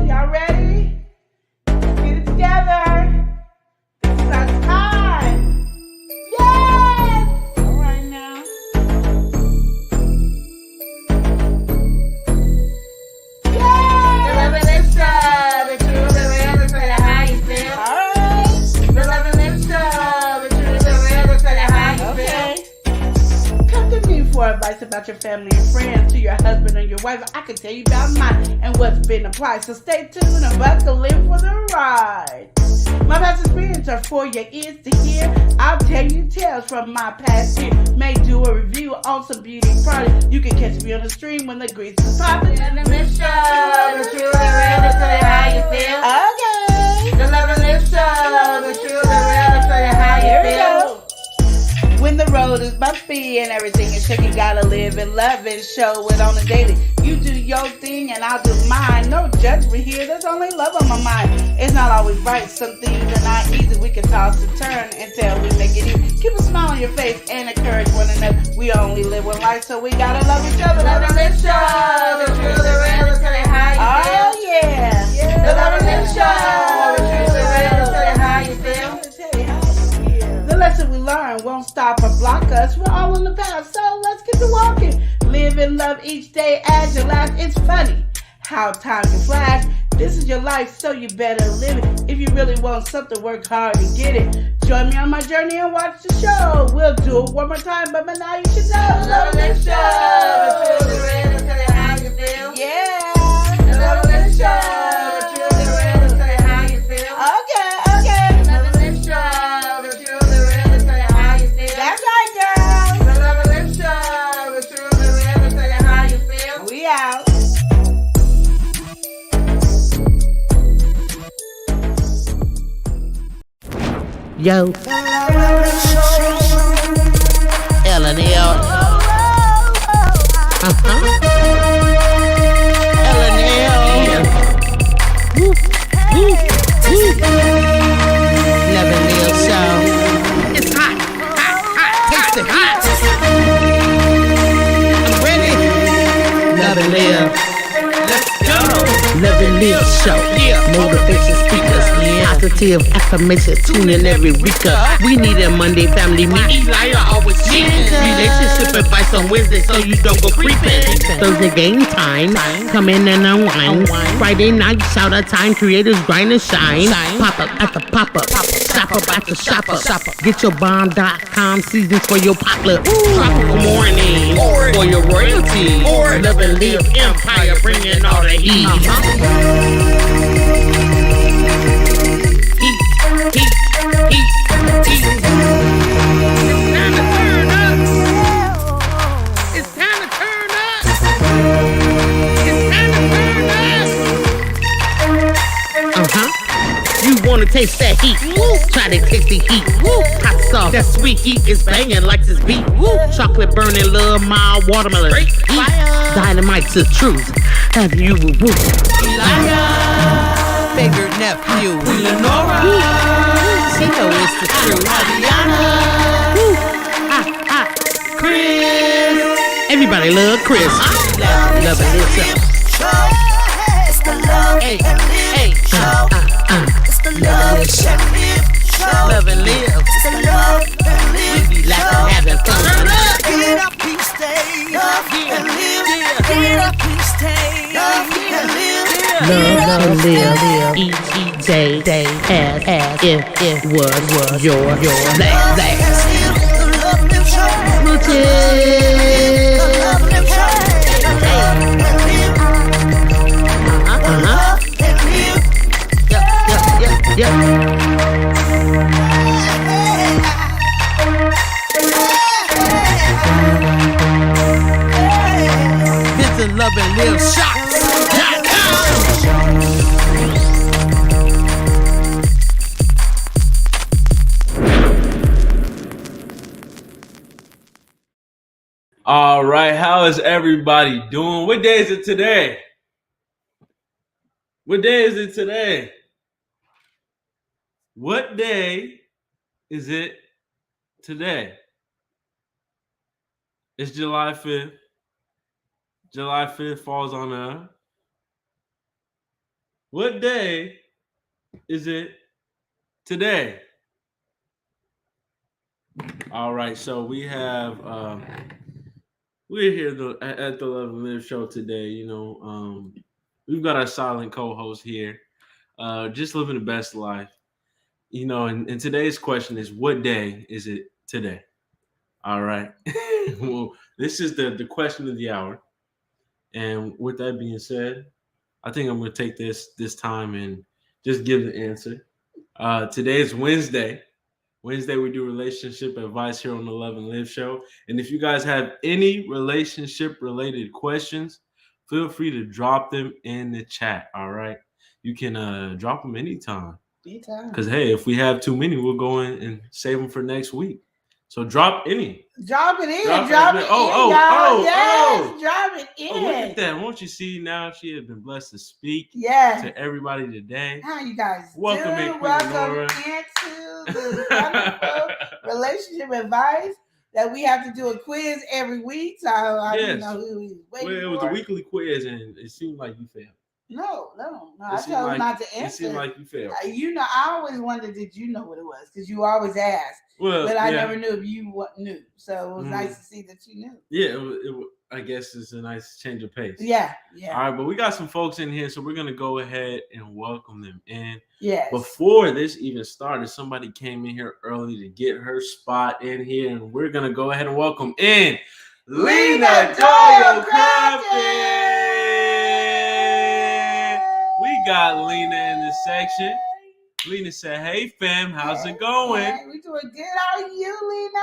Y'all ready? Let's get it together. This is our time. Yes! All right now. Yes! The Love and Live Show, the truth, the real, the tell you how you feel. All right. The Love and Live Show, the truth, the real, the tell you how you Okay. feel. Come to me for advice about your family and friends, to your husband and your wife. I can tell you about mine and what's been applied. So stay tuned and buckle in for the ride. My past experience are for your ears to hear. I'll tell you tales from my past year. May do a review on some beauty products. You can catch me on the stream when the grease is popping. The Love and Live Show, the truth, the real, the tell you how you feel. Okay. The Love and Live Show, the truth, the real, the tell you how Here you we feel. go. When the road is bumpy and everything is shaky, gotta live and love and show it on the daily. You do your thing and I'll do mine. No judgment here, there's only love on my mind. It's not always right, some things are not easy. We can toss and turn until we make it easy. Keep a smile on your face and encourage one another. We only live one life, so we gotta love each other. The Love and Live Show, the truth, the real, the tell you how you feel. Oh yeah. The Love and Live Show, the truth, the real, the tell you how you feel. The lesson we learn won't stop or block us. We're all on the path, so let's get to walking. Live and love each day as your last. It's funny how time can flash. This is your life, so you better live it. If you really want something, work hard to get it. Join me on my journey and watch the show. We'll do it one more time, but by now you should know. The Love and Live Show, the truth, the real, the tell you how you feel. Yeah. The Love and Live Show, the truth, the real, the tell you how you feel. Okay, okay. The Love and Live Show, the truth, the real, the tell you how you feel. That's right, girl. The Love and Live Show, the truth, the real, the tell you how you feel. We out. Yo. L&L. L&L. Woo. Woo. Woo. Love and Live Show. It's hot. Hot. Hot. Taste the heat. I'm ready. Love and Live. Let's go. Love and Live Show. Motivation speakers. Positive affirmation. Tune in every week. We need a Monday family meet. Eli always cheating. Relationship advice on Wednesday so you don't go creeping. Thursday game time. Come in and unwind. Friday night shout out time. Creators grind and shine. Pop up at the pop up. Shop up at the shop up. Get your bomb.com seasons for your potluck. Tropical morning for your royalty. Love and Live Empire bringing all the heat. It's time to turn up. It's time to turn up. You wanna taste that heat? Try to taste the heat. Hot sauce, that sweet heat is banging like this beat. Chocolate burning, love, mild watermelon. Dynamite's the truth. Have you woo? Bigger nephew. She know it's the truth. Chris. Everybody love Chris. Love and Live Show. It's the Love and Live Show. It's the Love and Live Show. Love and Live. It's the Love and Live We be laughing, having fun. Get up each day. Love and live. Get up each day. Love and live. Love and live each day as if it was your last. The Love and Live Show. The Love and Live Show. Visit Love and Live All right, how is everybody doing? What day is it today? What day is it today? What day is it today? It's July 5th. July 5th falls on a What day is it today? All right, so we have we're here at the Love and Live show today. We've got our silent co-host here, just living the best life. And today's question is, what day is it today? All right. Well, this is the question of the hour. And with that being said, I think I'm going to take this time and just give the answer. Today is Wednesday. Wednesday, we do relationship advice here on the Love and Live show. And if you guys have any relationship related questions, feel free to drop them in the chat. All right. You can drop them anytime. Because, hey, if we have too many, we'll go in and save them for next week. So drop any. Drop it in. Drop it in. Drop it in. Oh, look at that. Won't you see now she has been blessed to speak to everybody today. How you guys Welcome doing? in, Welcome into the wonderful relationship advice that we have to do a quiz every week. So I didn't know who was waiting for. It was a weekly quiz and it seemed like you failed. No. I told you not to answer. It seemed like you failed. I always wondered, did you know what it was? Because you always ask. But I never knew if you knew. So it was nice to see that you knew. Yeah, I guess it's a nice change of pace. Yeah. All right, but we got some folks in here, so we're going to go ahead and welcome them in. Yes. Before this even started, somebody came in here early to get her spot in here, and we're going to go ahead and welcome in Lena Doyle Crafton. We got Lena in this section. Lena said, "Hey fam, how's it going?" Hey, we doing good. How are you, Lena?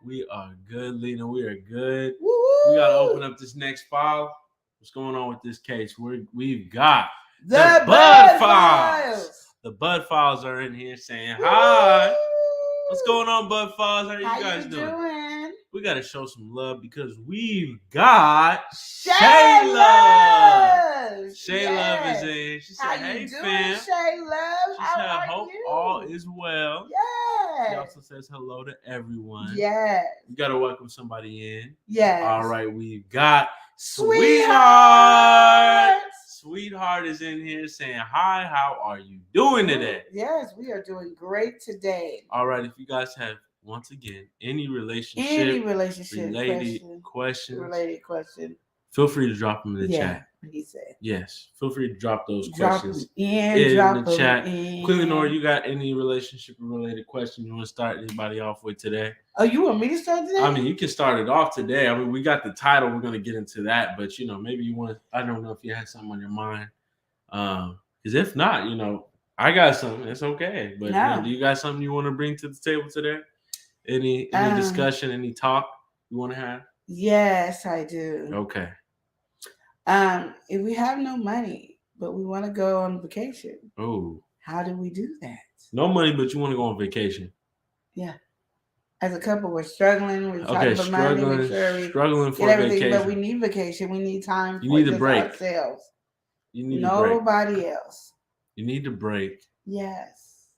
We are good, Lena. We are good. Woo-hoo. We gotta open up this next file. What's going on with this case? We've got the Bud Files. The Bud Files are in here saying hi. What's going on, Bud Files? How you guys doing? We gotta show some love because we've got Shayla. Shayla is in. She said, "Hey fam." Shayla? She said, "I hope all is well." Yes. She also says hello to everyone. Yes. You gotta welcome somebody in. Yes. All right, we've got Sweetheart. Sweetheart is in here saying, "Hi, how are you doing today?" Yes, we are doing great today. All right, if you guys have, once again, any relationship related question, feel free to drop them in the chat. He said. Yes, feel free to drop those questions in the chat. Queen Lenore, you got any relationship related question you want to start anybody off with today? Oh, you want me to start today? I mean, you can start it off today. I mean, we got the title. We're going to get into that. But, maybe you want to, I don't know if you had something on your mind. Because if not, I got something. It's okay. But do you got something you want to bring to the table today? Any discussion, any talk you want to have? Yes, I do. Okay. If we have no money, but we want to go on vacation. Oh. How do we do that? No money, but you want to go on vacation. Yeah. As a couple, we're struggling. We're trying for money. Make sure we struggling for get everything, vacation. But we need vacation. We need time for need a break. Ourselves. You need nobody else. You need to break. Yes.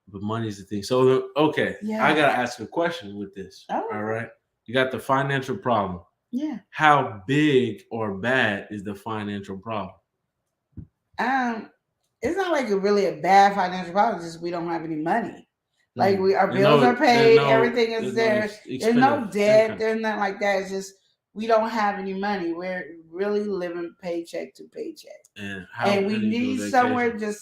But money's the thing. So, okay. Yeah. I got to ask a question with this. Oh. All right. You got the financial problem. Yeah. How big or bad is the financial problem? It's not like really a bad financial problem. It's just we don't have any money. Like our bills are paid, everything is there. There's no debt. There's nothing like that. It's just we don't have any money. We're really living paycheck to paycheck, and we need somewhere to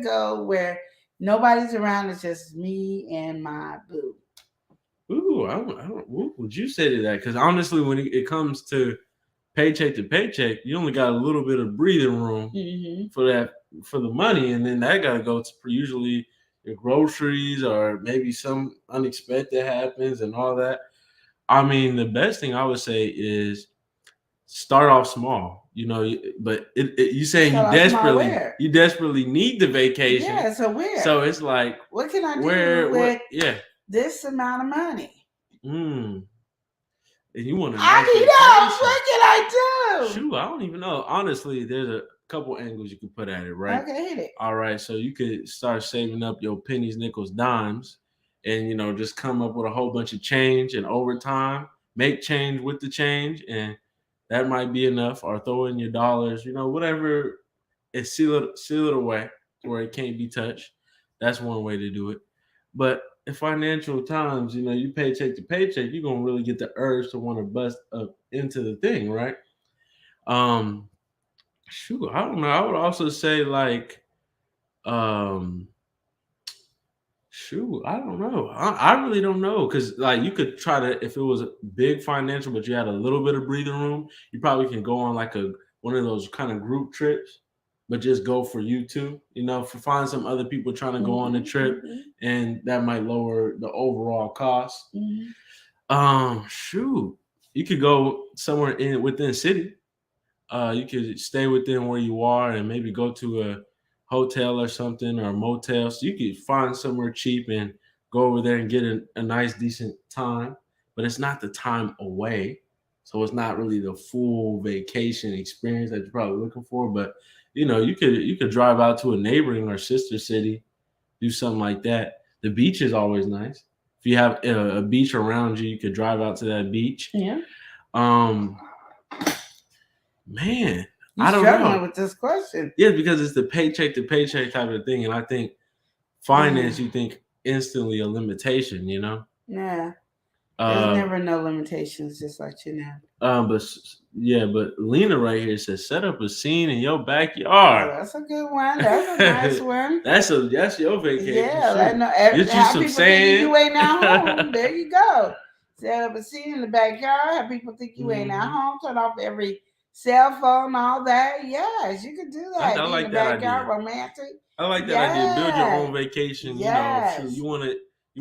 go where nobody's around. It's just me and my boo. Ooh, I don't. What would you say to that? Because honestly, when it comes to paycheck to paycheck, you only got a little bit of breathing room for the money, and then that got to go to usually your groceries or maybe some unexpected happens and all that. I mean, the best thing I would say is start off small. But you saying you desperately need the vacation. Yeah. So where? So it's like, what can I do with this amount of money? And you want to? I need help. What can I do? Shoot, I don't even know. Honestly, there's a couple angles you can put at it, right? Okay, hit it. All right, so you could start saving up your pennies, nickels, dimes, and just come up with a whole bunch of change, and over time, make change with the change, and that might be enough. Or throw in your dollars, whatever is seal it away where it can't be touched. That's one way to do it. But in financial times, you paycheck to paycheck, you're gonna really get the urge to want to bust up into the thing, right? Um, shoot, I don't know. I would also say like, um, shoot, I don't know. I really don't know because like you could try to if it was a big financial, but you had a little bit of breathing room, you probably can go on like a one of those kind of group trips, but just go for you two. Find some other people trying to go on the trip, and that might lower the overall cost. Shoot, you could go somewhere within city. You could stay within where you are and maybe go to a hotel or something or a motel. So you could find somewhere cheap and go over there and get a nice, decent time. But it's not the time away. So it's not really the full vacation experience that you're probably looking for. But you could drive out to a neighboring or sister city, do something like that. The beach is always nice. If you have a beach around you, you could drive out to that beach. Yeah. Man, You're I don't struggling know with this question. Yeah, because it's the paycheck to paycheck type of thing, and I think finance, you think instantly a limitation, Yeah. There's never no limitations, just like you know. But Lena right here says set up a scene in your backyard. Oh, that's a good one. That's a nice one. That's your vacation. Yeah, Get you have some people sand. Think you ain't at home. There you go. Set up a scene in the backyard. Have people think you ain't at home. Turn off every cell phone, all that. Yes, you can do that. I like in the that backyard, idea. romantic. I like that idea. Build your own vacation. Yes. You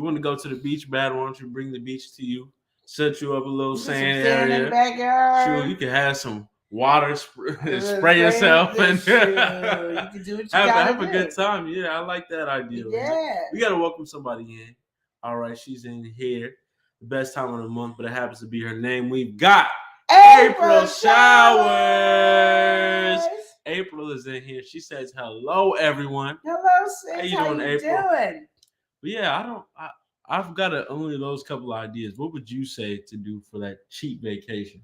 want to go to the beach bad, why don't you bring the beach to you? Set you up a little sand area. In the backyard. Sure, you can have some water, spray yourself, and you can do what you have a good time. Yeah, I like that idea. Yeah. We got to welcome somebody in. All right, she's in here. The best time of the month, but it happens to be her name. We've got April Showers. April is in here. She says, hello, everyone. Hello, sis. How you doing, April? But yeah, I've got only those couple of ideas. What would you say to do for that cheap vacation?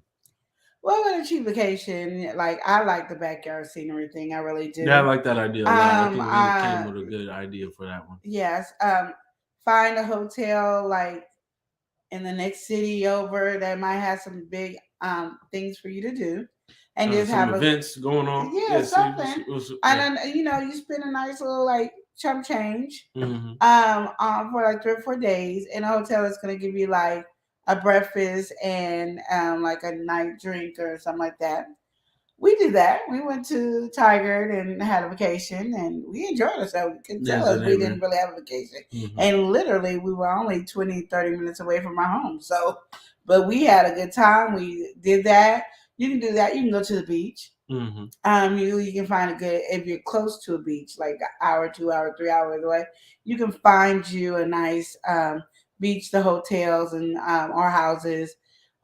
Well, with a cheap vacation, like I like the backyard scenery thing. I really do. Yeah, I like that idea a lot. I think we came with a good idea for that one. Yes. Find a hotel like in the next city over that might have some big things for you to do. And just have events going on. Yeah, something. And then you spend a nice little like chump change for like 3 or 4 days in a hotel that's gonna give you like a breakfast and like a night drink or something like that. We did that. We went to Tigard and had a vacation and we enjoyed ourselves. You can tell us we didn't really have a vacation. And literally we were only 20, 30 minutes away from our home. So, but we had a good time. We did that. You can do that. You can go to the beach. You can find a good, if you're close to a beach, like an hour, 2 hours, 3 hours away, you can find you a nice beach, the hotels and our houses.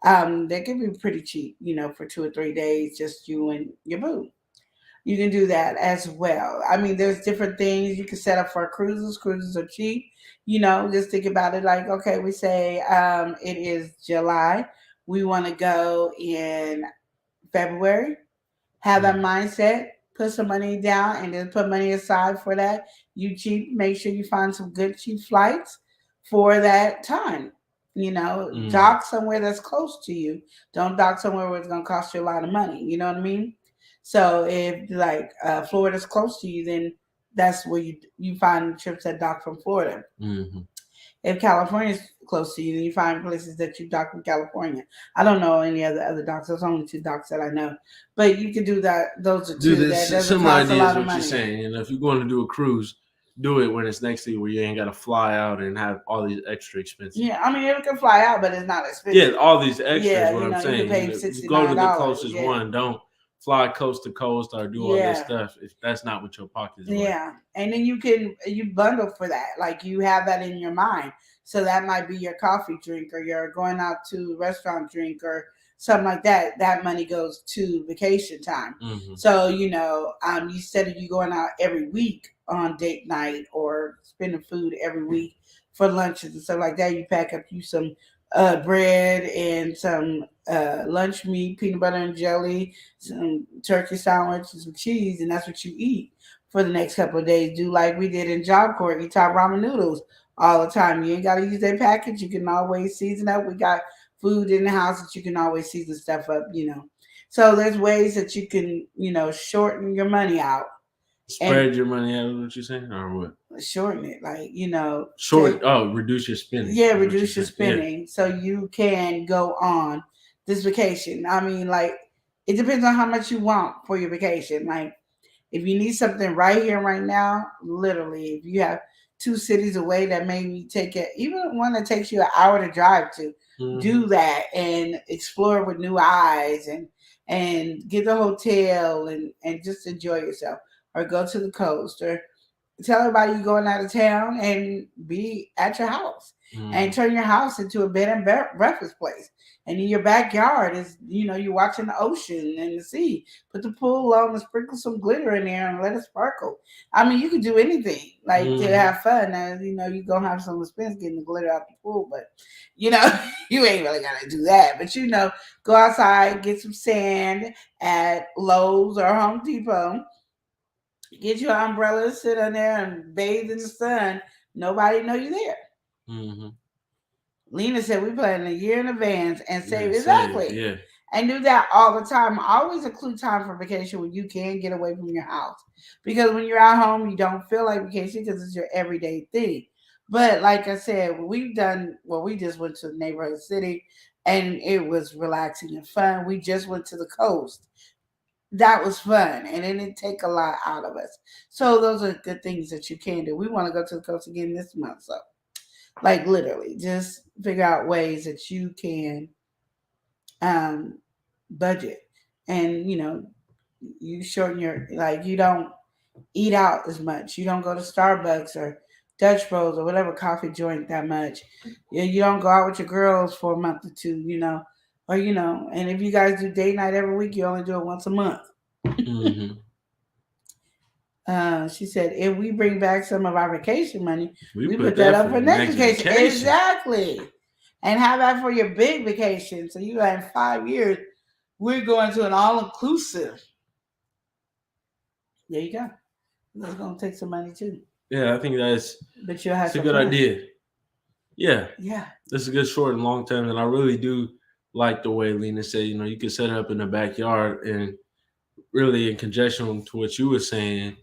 They can be pretty cheap, for 2 or 3 days, just you and your boo. You can do that as well. I mean, there's different things you can set up for cruises. Cruises are cheap. Just think about it like, okay, we say it is July. We want to go in February. Have that mindset, put some money down and then put money aside for that. Make sure you find some good cheap flights for that time. Dock somewhere that's close to you. Don't dock somewhere where it's going to cost you a lot of money. You know what I mean? So if like Florida's close to you, then that's where you find trips that dock from Florida. If California's close to you, then you find places that you dock in California. I don't know any other docks. There's only 2 docks that I know. But you can do that. Those are 2 that doesn't cost a lot of money. You're saying. And if you're going to do a cruise, do it when it's next to you where you ain't got to fly out and have all these extra expenses. Yeah, I mean, it can fly out, but it's not expensive. Yeah, all these extras, what I'm saying. You can pay $69. Go to the closest one. Don't fly coast to coast or do all this stuff if that's not what your pocket is like. Yeah, and then you bundle for that. Like you have that in your mind. So that might be your coffee drink or you're going out to a restaurant drink or something like that. That money goes to vacation time. So, instead of you going out every week on date night or spending food every week for lunches and stuff like that, you pack up you some bread and some lunch meat, peanut butter and jelly, some turkey sandwich, and some cheese, and that's what you eat for the next couple of days. Do like we did in Job Corps, eat top ramen noodles all the time. You ain't got to use that package. You can always season up. We got food in the house that you can always season stuff up. So there's ways that you can, shorten your money out. Spread your money out, is what you're saying, or what? Shorten it, like Reduce your spending. Yeah, reduce your spending so you can go on this vacation. I mean, like, it depends on how much you want for your vacation. Like, if you need something right here, right now, literally, if you have 2 cities away that maybe take it, even one that takes you an hour to drive to, do that and explore with new eyes and get the hotel and just enjoy yourself, or go to the coast, or tell everybody you're going out of town and be at your house and turn your house into a bed and breakfast place. And in your backyard is, you're watching the ocean and the sea. Put the pool on and sprinkle some glitter in there and let it sparkle. I mean, you can do anything to have fun. Now, you're going to have some expense getting the glitter out the pool, but, you ain't really got to do that. But, go outside, get some sand at Lowe's or Home Depot. Get your umbrella, sit on there and bathe in the sun. Nobody know you're there. Mm-hmm. Lena said we plan a year in advance and save. Exactly. Yeah. And do that all the time. Always include time for vacation when you can get away from your house. Because when you're at home, you don't feel like vacation because it's your everyday thing. But like I said, we just went to the neighborhood city and it was relaxing and fun. We just went to the coast. That was fun, and it didn't take a lot out of us. So those are good things that you can do. We want to go to the coast again this month. So, like, literally, just figure out ways that you can budget. And, you shorten you don't eat out as much. You don't go to Starbucks or Dutch Bros or whatever coffee joint that much. You don't go out with your girls for a month or two, or and if you guys do date night every week, you only do it once a month. Mm-hmm. She said, if we bring back some of our vacation money, we put that up for next vacation. Exactly. And have that for your big vacation. So you have 5 years. We're going to an all-inclusive. There you go. That's going to take some money too. Yeah, I think that's a good idea. Yeah. Yeah. That's a good short and long term. And I really do like the way Lena said, you can set it up in the backyard, and really in conjunction to what you were saying,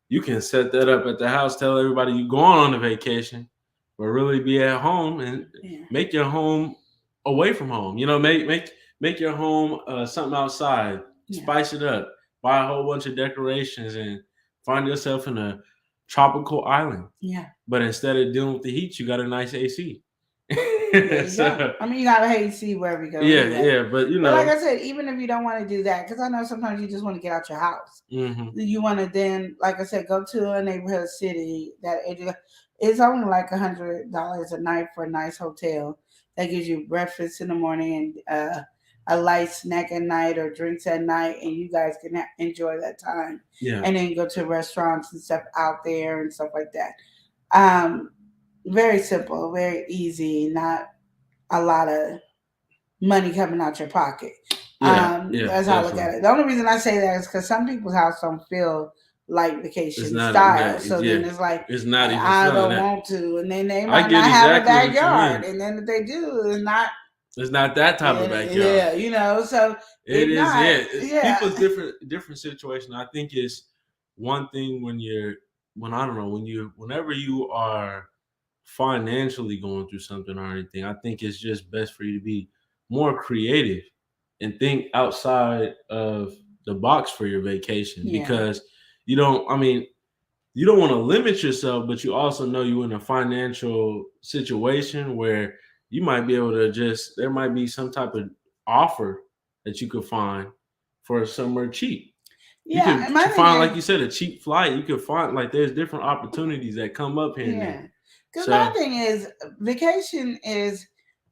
you can set that up at the house, tell everybody you're going on a vacation, but really be at home and make your home away from home. Make your home something outside, spice it up, buy a whole bunch of decorations, and find yourself in a tropical island. Yeah. But instead of dealing with the heat, you got a nice AC. So, I mean, you gotta AC wherever you go. Yeah, but But like I said, even if you don't want to do that, because I know sometimes you just want to get out your house. Mm-hmm. You want to then, like I said, go to a neighborhood city that it's only like $100 a night for a nice hotel that gives you breakfast in the morning and a light snack at night or drinks at night, and you guys can enjoy that time. Yeah, and then go to restaurants and stuff out there and stuff like that. Very simple, very easy, not a lot of money coming out your pocket. That's how I look at it. The only reason I say that is because some people's house don't feel like vacation style. Then it's like, it's not even I don't want to. And then they might not have a backyard. And then if they do, it's not that type of backyard. Yeah, so it is. Not, people's different situation. I think it's one thing whenever you are financially going through something or anything, I think it's just best for you to be more creative and think outside of the box for your vacation, because you don't want to limit yourself, but you also know you're in a financial situation where you might be able to there might be some type of offer that you could find for somewhere cheap. Yeah, you could find, like you said, a cheap flight. You could find, there's different opportunities that come up here and there. Because my thing is, vacation is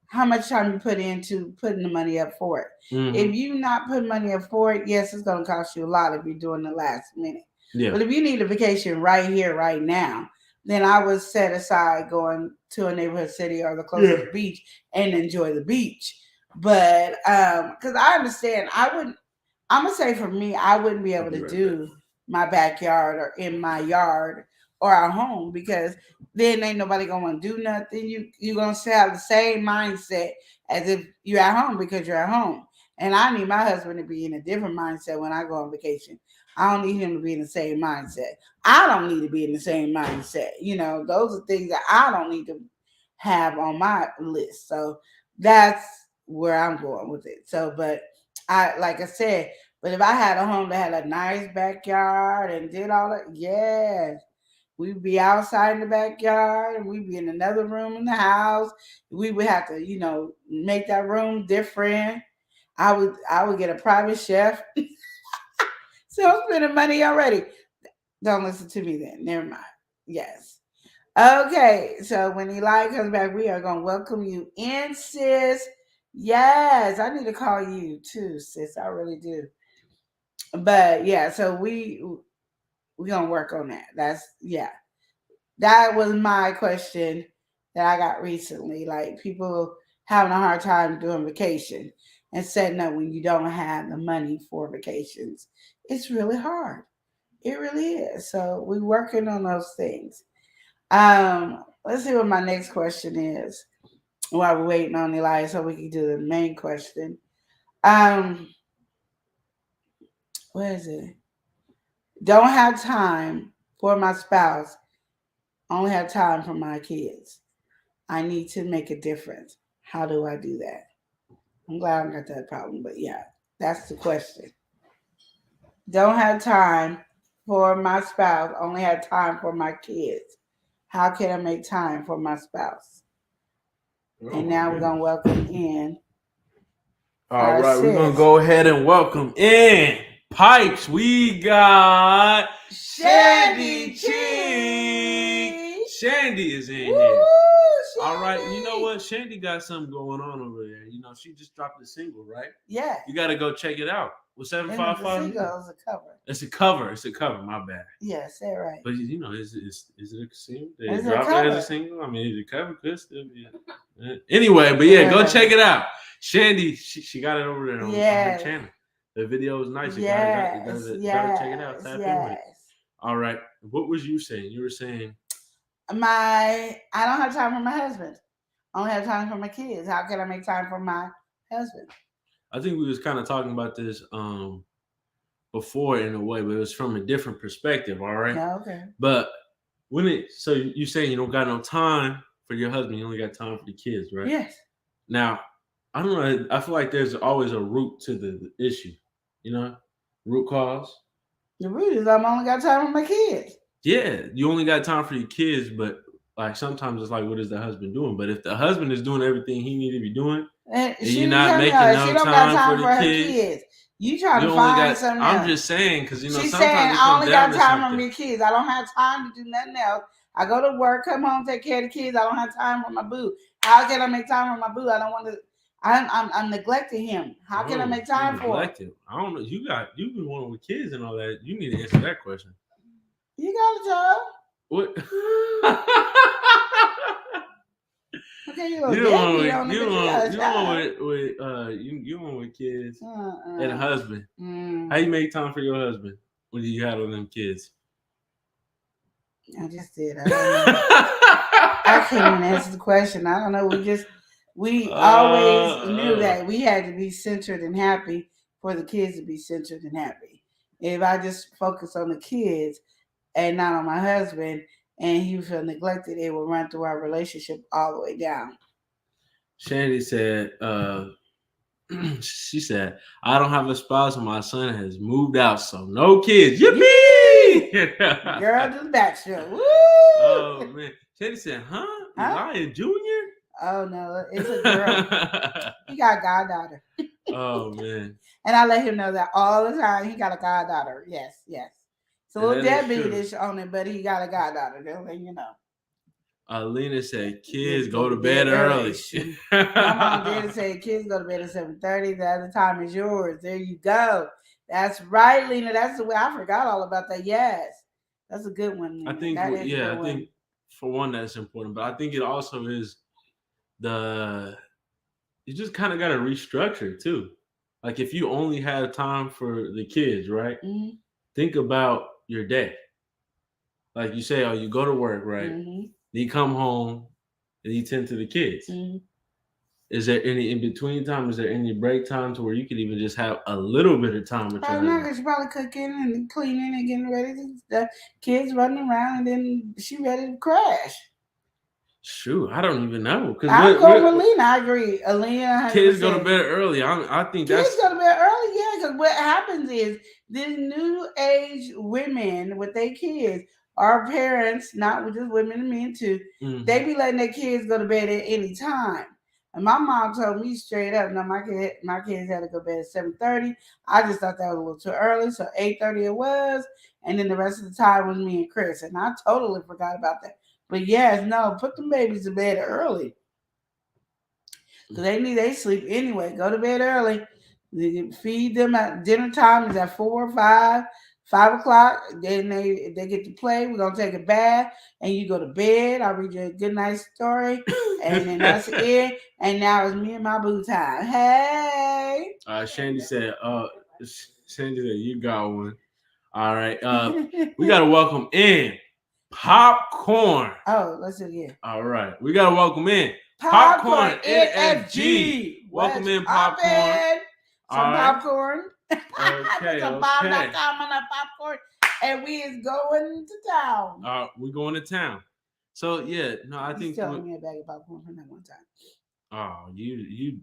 how much time you put into putting the money up for it. Mm-hmm. If you not putting money up for it, yes, it's going to cost you a lot if you're doing the last minute. Yeah. But if you need a vacation right here, right now, then I would set aside going to a neighborhood city or the closest beach and enjoy the beach. But because I understand, I'm gonna say for me, I wouldn't be able to do my backyard or in my yard or our home because then ain't nobody gonna want to do nothing. You're gonna have the same mindset as if you're at home because you're at home. And I need my husband to be in a different mindset when I go on vacation. I don't need him to be in the same mindset. I don't need to be in the same mindset. Those are things that I don't need to have on my list. So that's where I'm going with it. So, but like I said, but if I had a home that had a nice backyard and did all that, yes, we'd be outside in the backyard and we'd be in another room in the house. We would have to, make that room different. I would get a private chef. So I'm spending money already. Don't listen to me then. Never mind. Yes. Okay. So when Eli comes back, we are going to welcome you in, sis. Yes. I need to call you too, sis. I really do. But yeah, so we're going to work on that. That was my question that I got recently. Like people having a hard time doing vacation and setting up when you don't have the money for vacations. It's really hard. It really is. So we're working on those things. Let's see what my next question is while we're waiting on Eli so we can do the main question. What is it? Don't have time for my spouse. Only have time for my kids. I need to make a difference. How do I do that? I'm glad I got that problem, but yeah, that's the question. Don't have time for my spouse. Only have time for my kids. How can I make time for my spouse? And now we're going to welcome in. All right, we're going to go ahead and welcome in Pipes. We got Shandy Cheek. Shandy is in here. All right, you know what? Shandy got something going on over there. She just dropped a single, right? Yeah. You got to go check it out. With 755. The single is a cover. It's a cover. My bad. Yeah, say it right. But is it a single? They drop it as a single. I mean, the cover could still be. Anyway, but yeah, go check it out. Shandy, she got it over there on her channel. The video is nice. You gotta check it out. Tap in. All right. What was you saying? You were saying I don't have time for my husband. I only have time for my kids. How can I make time for my husband? I think we was kind of talking about this before in a way, but it was from a different perspective. All right. Okay. But so you saying you don't got no time for your husband, you only got time for the kids, right? Yes. Now, I don't know. I feel like there's always a root to the issue. Root cause. The root is I'm only got time for my kids. Yeah, you only got time for your kids, but like sometimes it's like, what is the husband doing? But if the husband is doing everything he need to be doing, and you're not making no time for the kids, you trying to find something else. I'm just saying because she's sometimes saying I only got time for my kids. I don't have time to do nothing else. I go to work, come home, take care of the kids. I don't have time for my boo. How can I make time for my boo? I don't want to. I'm neglecting him. How can I make time for him? I don't know. You've been one with kids and all that. You need to answer that question. You got a job. What? Okay, you one with kids and a husband. How you make time for your husband when you had all them kids? I just did. I don't know. I can't even answer the question. I don't know. We always knew that we had to be centered and happy for the kids to be centered and happy. If I just focus on the kids and not on my husband and he feel neglected, it will run through our relationship all the way down. Shandy said, she said, I don't have a spouse and my son has moved out, so no kids. Yippee! Girl, just backstroke. Woo! Oh, man. Shandy said, Elijah Jr.? Oh, no, it's a girl. He got a goddaughter. Oh, man. And I let him know that all the time. He got a goddaughter. Yes. It's a little deadbeatish on it, but he got a goddaughter. They'll let you know. Lena said, kids go to bed early. My mom did say, kids go to bed at 7:30. The other time is yours. There you go. That's right, Lena. That's the way I forgot all about that. Yes. That's a good one, Lena. I think for one, that's important, but I think it also is you just kind of got to restructure too. Like if you only have time for the kids, right? Mm-hmm. Think about your day. Like you say, oh, you go to work, right? Mm-hmm. Then you come home and you tend to the kids. Mm-hmm. Is there any in between time? Is there any break times where you could even just have a little bit of time with your Probably not, husband? because she's probably cooking and cleaning and getting ready. The kids running around, and then she ready to crash. Shoot, I don't even know. I'm going with Lena. I agree. Alina, 100%. Kids go to bed early. I think kids that's go to bed early, yeah. Because what happens is these new age women with their kids, our parents, not with just women and men too, they be letting their kids go to bed at any time. And my mom told me straight up, no, my kids had to go to bed at 7:30. I just thought that was a little too early, so 8:30 it was, and then the rest of the time was me and Chris, and I totally forgot about that. But yes, no, put them babies to bed early. Because they sleep anyway. Go to bed early. Feed them at dinner time is at 4 or 5 o'clock. Then they get to play. We're gonna take a bath and you go to bed. I'll read you a good night story. And then that's it. And now it's me and my boo time. Hey. Shandy said, you got one. All right. We gotta welcome in Popcorn. Oh, let's do it again. All right. We gotta welcome in Popcorn NFG. Welcome in Popcorn. Some popcorn. Okay. Some Bob.com on that popcorn. And we is going to town. We're going to town. So yeah, no, I think telling me a bag of popcorn from that one time. Oh, you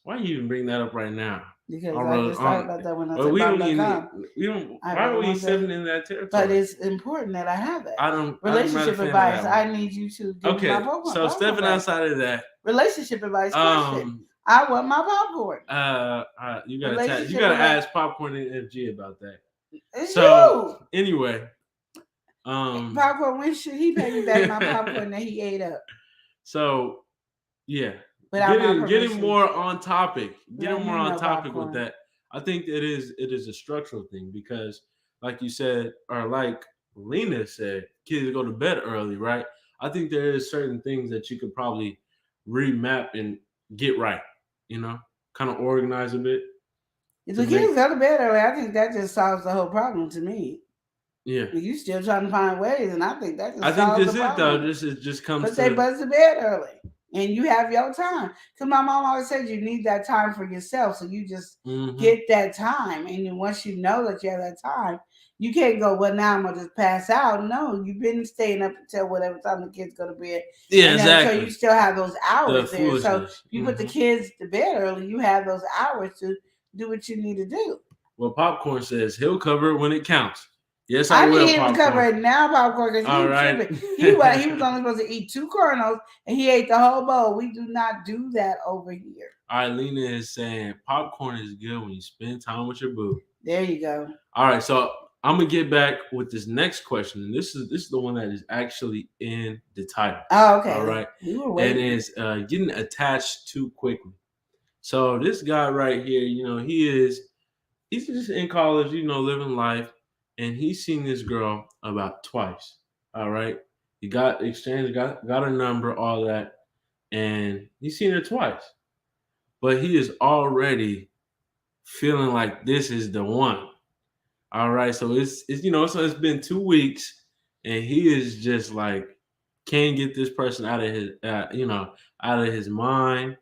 why you even bring that up right now? Because I just thought about that when I said Bob.com. Why are we stepping in that territory? But it's important that I have it. I don't relationship advice. I need you to give me my popcorn. So stepping outside of that. Relationship advice. I want my popcorn. You gotta ask Popcorn and FG about that. It's anyway. Popcorn, when should he pay me back my popcorn that he ate up? So yeah. Getting more on topic. Getting more on topic with that. I think it is a structural thing because, like you said, or like Lena said, kids go to bed early, right? I think there is certain things that you could probably remap and get right, kind of organize a bit. If the kids go to bed early, I think that just solves the whole problem to me. Yeah. You still trying to find ways, and I think that just solves the problem. I think this is though. This is just comes to they buzz to bed early. And you have your time. Because my mom always said you need that time for yourself. So you just get that time. And then once you know that you have that time, you can't go, well, now I'm going to just pass out. No, you've been staying up until whatever time the kids go to bed. Yeah, exactly. So you still have those hours there. So if you put the kids to bed early, you have those hours to do what you need to do. Well, Popcorn says he'll cover it when it counts. Yes, I will. I need him to cover it now, Popcorn, because he was only supposed to eat 2 kernels, and he ate the whole bowl. We do not do that over here. All right, Lena is saying popcorn is good when you spend time with your boo. There you go. All right, so I'm gonna get back with this next question, and this is the one that is actually in the title. Oh, okay. All right, and it's getting attached too quickly. So this guy right here, he's just in college, living life. And he's seen this girl about twice. All right. He got her number, all that. And he's seen her twice. But he is already feeling like this is the one. All right. So it's been 2 weeks and he is just like, can't get this person out of his out of his mind.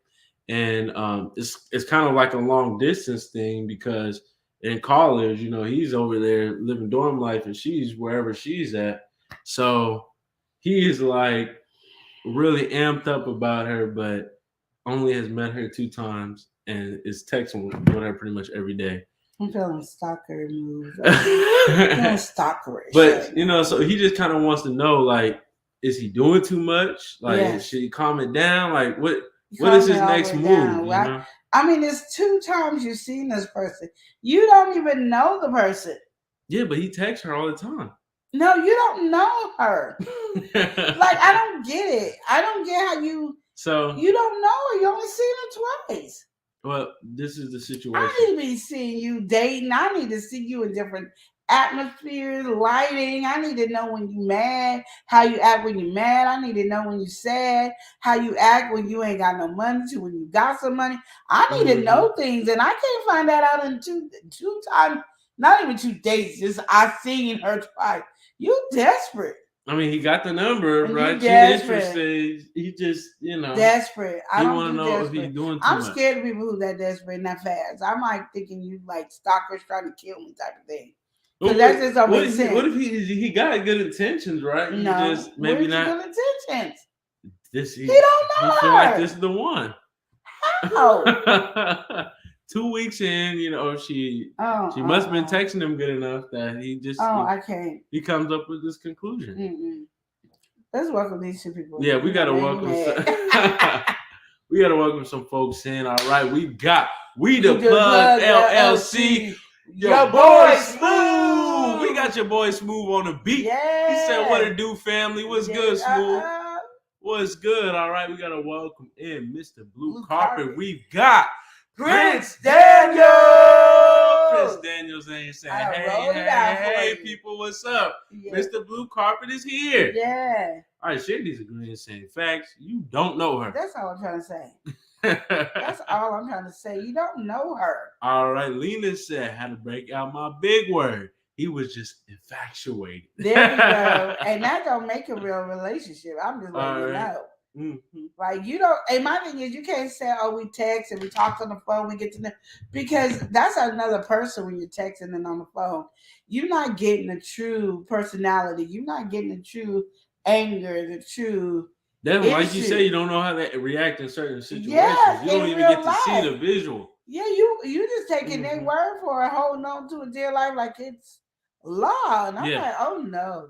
And it's kind of like a long distance thing because in college, he's over there living dorm life and she's wherever she's at. So he is like really amped up about her, but only has met her 2 times and is texting with her pretty much every day. I'm feeling stalker moves. Stalkerish. But, so he just kind of wants to know, like, is he doing too much? Like, should he calm it down? Like, what is his next move? I mean, it's 2 times you've seen this person. You don't even know the person. Yeah, but he texts her all the time. No, you don't know her. Like, I don't get it. I don't get how you don't know her. You only seen her twice. Well, this is the situation. I need to be seeing you dating. I need to see you in different atmosphere, lighting. I need to know when you're mad, how you act when you're mad. I need to know when you're sad, how you act when you ain't got no money to when you got some money. I need to know things, and I can't find that out in two times, not even 2 days. Just I seen her twice. You desperate. I mean, he got the number, And right? you She's desperate. interested. He just, Desperate. I he don't want to do know desperate. if he's doing too I'm much. scared of people who that desperate and that fast. I'm like thinking you like stalkers trying to kill me type of thing. So that just don't make sense. What if he got good intentions, right? No, he just maybe not good intentions. He don't know he feel her. like this is the one. How? 2 weeks in, she must have been texting him good enough that he just I can't. He comes up with this conclusion. Mm-mm. Let's welcome these two people. Yeah, we gotta welcome we gotta welcome some folks in. All right, we got the Plug LLC. Your boy Smooth. We got your boy Smooth on the beat. Yeah. He said, "What it do, family? What's good, Smooth? What's good?" All right, we gotta welcome in Mr. Blue Carpet. We've got Prince Daniel. Prince Daniel's saying, hey, people, what's up? Yeah. Mr. Blue Carpet is here. Yeah. All right, Shandy's agreeing, saying, facts, you don't know her. That's all I'm trying to say. That's all I'm trying to say. You don't know her. All right, Lena said, had to break out my big word. He was just infatuated. There we go. And that don't make a real relationship. I'm just letting you know. Mm-hmm. Like you don't, and my thing is you can't say, oh, we text and we talk on the phone, we get to know, because that's another person when you're texting and on the phone. You're not getting the true personality. You're not getting the true anger, the true Then, like you say, you don't know how to react in certain situations. Yes, you don't even get to see the visual. Yeah, you just taking their word for it, holding on to a dear life like it's law. And I'm like, oh no.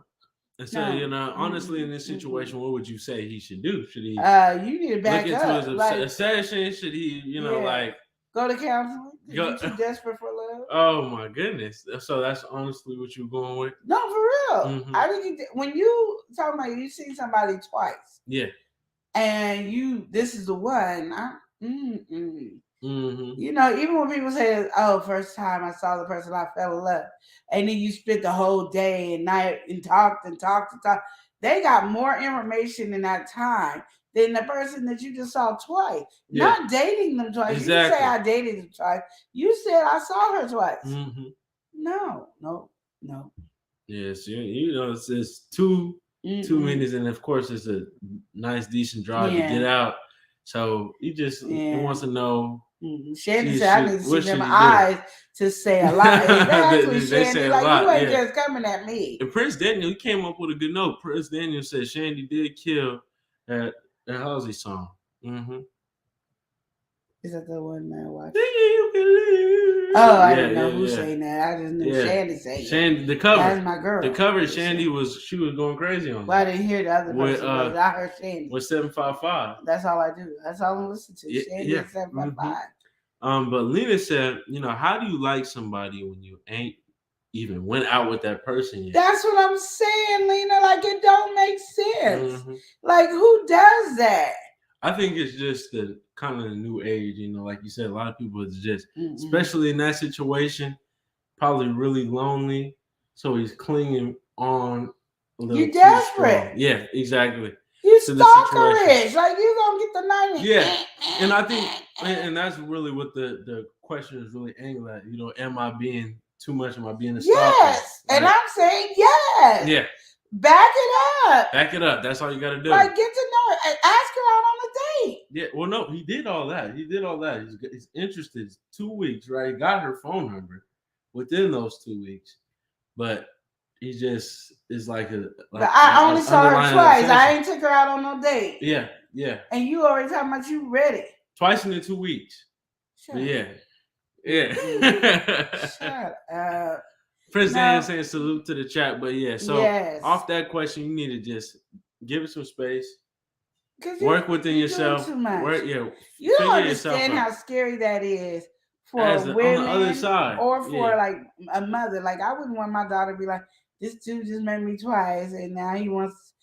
And so, honestly, in this situation, what would you say he should do? Should he you need to back look up. into his obsession? Should he, like go to counseling? You too desperate for love? Oh my goodness! So that's honestly what you're going with? No, for real. Mm-hmm. I think when you talking about you see somebody twice, and this is the one. Mm-hmm. Even when people say, "Oh, first time I saw the person, I fell in love," and then you spent the whole day and night and talked, they got more information in that time than the person that you just saw twice. Yeah. Not dating them twice. Exactly. You didn't say I dated them twice. You said I saw her twice. Mm-hmm. No. Yes, it's 2 minutes, and of course it's a nice, decent drive to get out. So he just he wants to know. Mm-hmm. Shandy said, "I need to see them eyes to say a lot." Exactly, they say a lot. You ain't just coming at me. And Prince Daniel, he came up with a good note. Prince Daniel said Shandy did kill that Halsey song. Mm-hmm. Is that the one that I watched? I didn't know who saying that. I just knew Shandy saying Shandy, the cover. That's my girl. The cover, Shandy was going crazy on. Well, I didn't hear the other person, but I heard Shandy. With 755. That's all I do. That's all I listen to. Shandy and 755. But Lena said, how do you like somebody when you ain't even went out with that person yet? That's what I'm saying, Lena. Like, it don't make sense. Mm-hmm. Like, who does that? I think it's just the kind of the new age, like you said, a lot of people is just, especially in that situation, probably really lonely. So he's clinging on a little. You're desperate. Yeah, exactly. You stalkerish. Like, you gonna get the night. Yeah. And I think, and that's really what the question is really aimed at. Am I being too much? Am I being a stalker? Yes. And I'm saying yes. Yeah. Back it up. Back it up. That's all you got to do. Like, get to know her and ask her out on a date. Yeah. Well, no, he did all that. He's interested. 2 weeks, right? He got her phone number within those 2 weeks. But he just is like a. But I only saw her twice. I ain't took her out on no date. Yeah. And you already talking about you ready. Twice in the 2 weeks. Shut up. Yeah. Shut up. Prince Daniel saying salute to the chat, but off that question, you need to just give it some space. Work within yourself. Too much. You don't understand how scary that is for women on the other side, or for like a mother. Like, I wouldn't want my daughter to be like, this dude just met me twice, and now he wants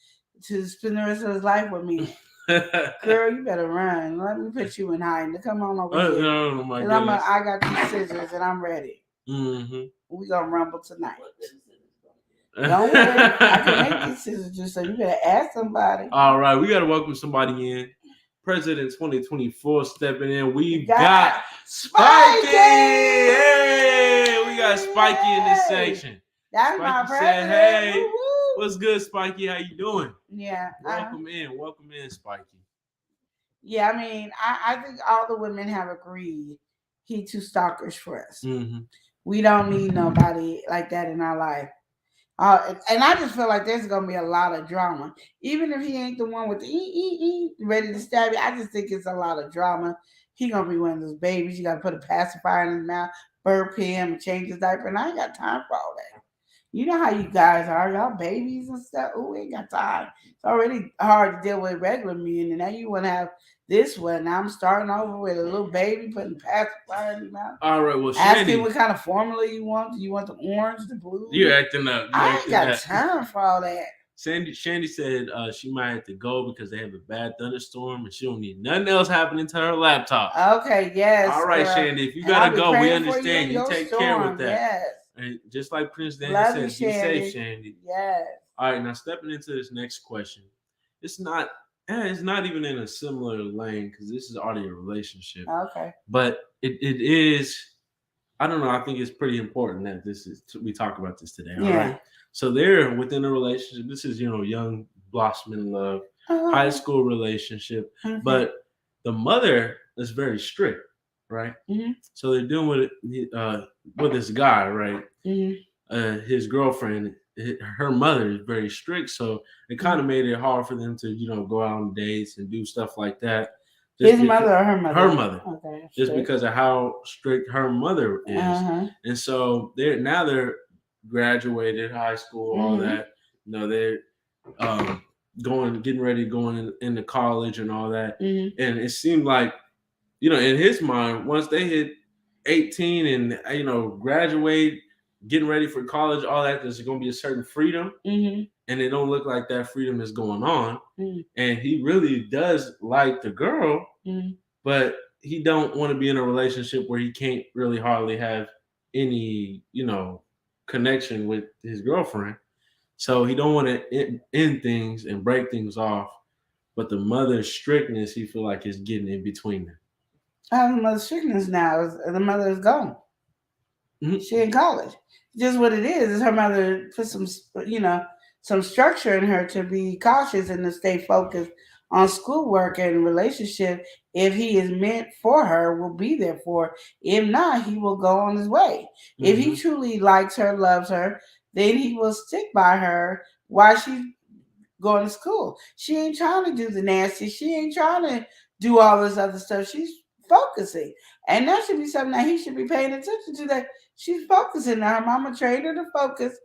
to spend the rest of his life with me. Girl, you better run. Let me put you in hiding. Come on over here. Oh my goodness. I got these scissors and I'm ready. Mm-hmm. We gonna rumble tonight. Don't worry, I can make these scissors juice, so you better ask somebody. All right, we gotta welcome somebody in. President 2024 stepping in. We've got Spiky. Hey, we got Spiky in this section. That's Spiky my said, president. "Hey, Woo-woo. what's good, Spiky? How you doing? Yeah. Welcome in, Spiky." Yeah, I mean, I think all the women have agreed he too stalkerish for us. Mm-hmm. We don't need nobody like that in our life. And I just feel like there's gonna be a lot of drama, even if he ain't the one with the ready to stab you. I just think it's a lot of drama. He gonna be one of those babies. You gotta put a pacifier in his mouth, burp him, change his diaper, and I ain't got time for all that. You know how you guys are, y'all babies and stuff. Oh, we ain't got time. It's already hard to deal with regular men, and now you want to have this one. Now I'm starting over with a little baby, putting pacifier in his mouth. All right, well, asking Shandy, what kind of formula you want. Do you want the orange, the blue? you're acting up. I ain't got time for all that. Shandy said she might have to go because they have a bad thunderstorm and she don't need nothing else happening to her laptop. Okay, yes. All right, girl. Shandy, if you And gotta I'll be go, we praying for understand. You take storm. care with that. Yes. And just like Prince Dan Love said, you, be safe, Shandy. Yes. All right, now stepping into this next question. It's not even in a similar lane because this is already a relationship. Okay. But it is, I don't know, I think it's pretty important that we talk about this today. All right. So they're within a relationship. This is, young blossoming love, high school relationship. Okay. But the mother is very strict, right? Mm-hmm. So they're doing with this guy, right? Mm-hmm. His girlfriend, her mother is very strict, so it kind of made it hard for them to, go out on dates and do stuff like that. His mother or her mother? Her mother. Okay. Just because of how strict her mother is. And so they're graduated high school, all that. They're getting ready, going into college and all that. And it seemed like, in his mind, once they hit 18 and, graduate, getting ready for college, all that, there's going to be a certain freedom. And it don't look like that freedom is going on. And he really does like the girl, but he don't want to be in a relationship where he can't really hardly have any, connection with his girlfriend. So he don't want to end things and break things off. But the mother's strictness, he feel like is getting in between them. The mother's strictness now is the mother is gone. She in college. Just what it is her mother put some structure in her to be cautious and to stay focused on schoolwork and relationship. If he is meant for her, will be there for her. If not, he will go on his way. If he truly likes her, loves her, then he will stick by her while she's going to school. She ain't trying to do the nasty. She ain't trying to do all this other stuff. She's focusing. And that should be something that he should be paying attention to, that she's focusing. Now, her mama trained her to focus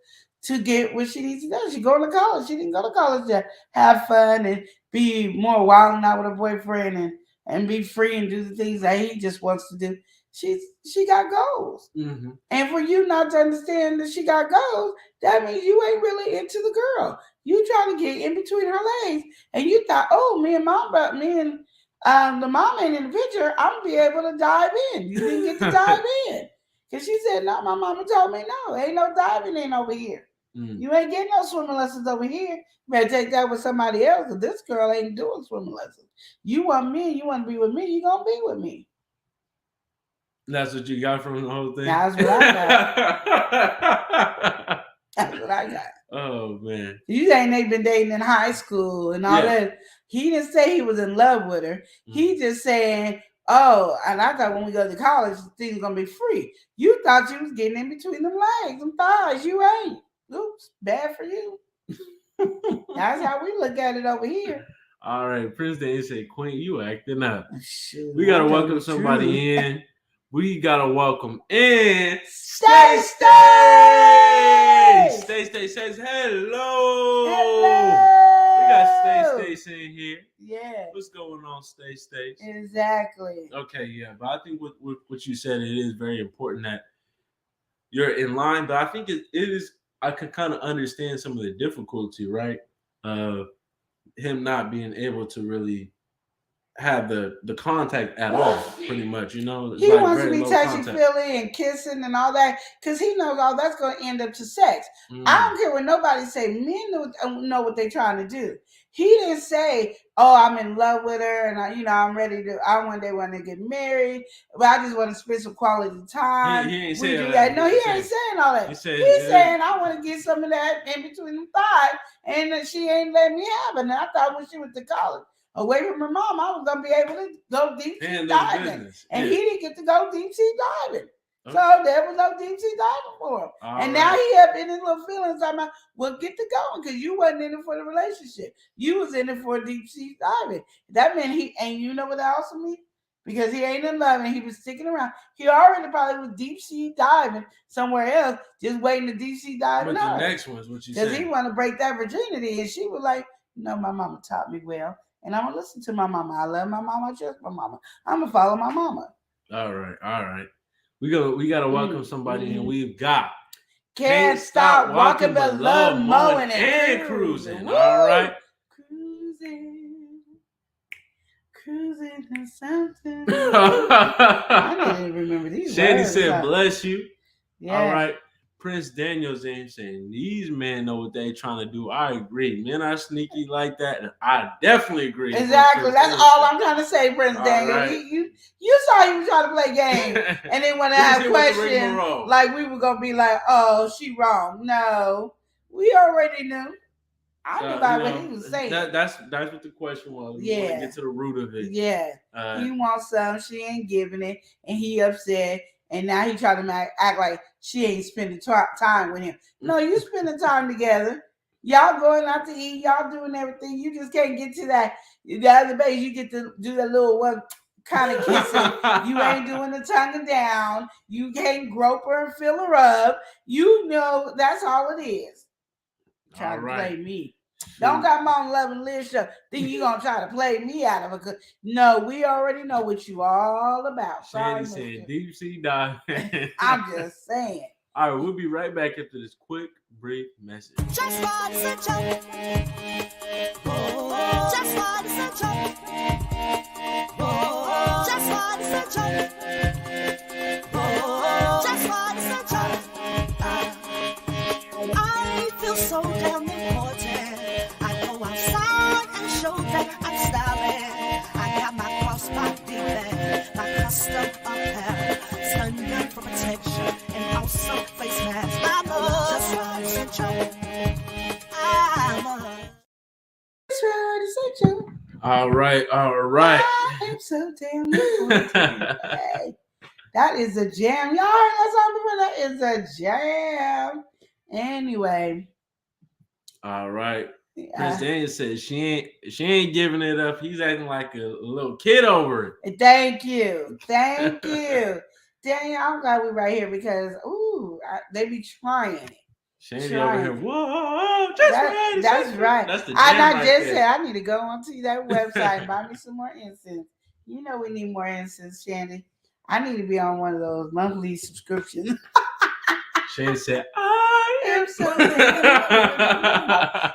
to get what she needs to do. She's going to college. She didn't go to college to have fun and be more wild out with her boyfriend and be free and do the things that he just wants to do. She got goals. And for you not to understand that she got goals, that means you ain't really into the girl. You trying to get in between her legs. And you thought, oh, me and the mom ain't in the picture, I'm going to be able to dive in. You didn't get to dive in. Because she said, no, my mama told me no. Ain't no diving in over here. You ain't getting no swimming lessons over here. You better take that with somebody else, because this girl ain't doing swimming lessons. You want me, you want to be with me, you going to be with me. That's what you got from the whole thing? That's what I got. That's what I got. Oh, man. You saying they been dating in high school and all that. He didn't say he was in love with her. He just saying, oh, and I thought when we go to college, things going to be free. You thought you was getting in between them legs, them thighs. You ain't. Oops, bad for you. That's how we look at it over here. All right, Prince Dan said, Queen, you acting up. Shoot, we got to welcome somebody in. We got to welcome in Stay. Stay says hello. Hello. We got Stay in here. Yeah. What's going on, Stay? Exactly. Okay, yeah. But I think what you said, it is very important that you're in line. But I think it is, I can kind of understand some of the difficulty, right? Of him not being able to really have the contact at all, pretty much. You know, it's He like wants to very be low touchy contact. feely and kissing and all that because he knows all that's going to end up to sex. I don't care what nobody say. Men know what they're trying to do. He didn't say, "Oh, I'm in love with her and I'm ready to. I one day want to get married, but I just want to spend some quality time." He ain't saying that. that. No, he ain't saying all that. He's saying I want to get some of that in between the thighs, and she ain't letting me have it. And I thought when she went to college, away from her mom, I was gonna be able to go deep sea diving, and he didn't get to go deep sea diving. Okay. So there was no deep sea diving for him. And now he up in his little feelings talking about, well, get to going because you wasn't in it for the relationship. You was in it for deep sea diving. That meant you know what that also means? Because he ain't in love and he was sticking around. He already probably was deep sea diving somewhere else, just waiting to deep sea dive. But the next one's what you said. Because he want to break that virginity, and she was like, no, my mama taught me well. And I'm gonna listen to my mama. I love my mama. I trust my mama. I'm gonna follow my mama. All right. We gotta welcome somebody, and we've got Can't Stop Walking but Love Mowing and Cruising. All right, cruising to something. I didn't remember these. Shandy words, said, "Bless you." Yeah. All right. Prince Daniel's in saying these men know what they trying to do. I agree. Men are sneaky like that, and I definitely agree. Exactly. That's all I'm trying to say, Prince Daniel. Right. You saw he was trying to play games, and then when I have questions, like we were gonna be like, "Oh, she wrong." No, we already knew. I knew about what he was saying. That's what the question was. We want to get to the root of it. Yeah. He wants some. She ain't giving it, and he upset. And now he trying to act like she ain't spending time with him. No, you spending time together. Y'all going out to eat. Y'all doing everything. You just can't get to the other base. You get to do that little one kind of kissing. You ain't doing the tongue down. You can't grope her and fill her up. You know that's all it is. Trying to play me. Don't come on Love and Live show. Think you gonna try to play me out of it? No, we already know what you all about. Sorry, said deep sea dive. I'm just saying. All right, we'll be right back after this quick, brief message. Just for the sunshine. Just for the sunshine. Just for the sunshine. Just for the sunshine. I feel so damn important. I go outside and show that I'm styling. I got my crossbody bag, my custom apparel, sun for protection, and also face mask. I'm just for the sunshine. All right. I am so damn important. Hey, that is a jam. Y'all heard that song before? That is a jam. Anyway. All right. Prince Daniel said she ain't giving it up. He's acting like a little kid over it. Thank you. Daniel, I'm glad we're right here because they be trying it. Shandy over here. Whoa, that's right. That's the jam I just said I need to go onto that website and buy me some more incense. You know we need more incense, Shandy. I need to be on one of those monthly subscriptions. Shandy said, I am so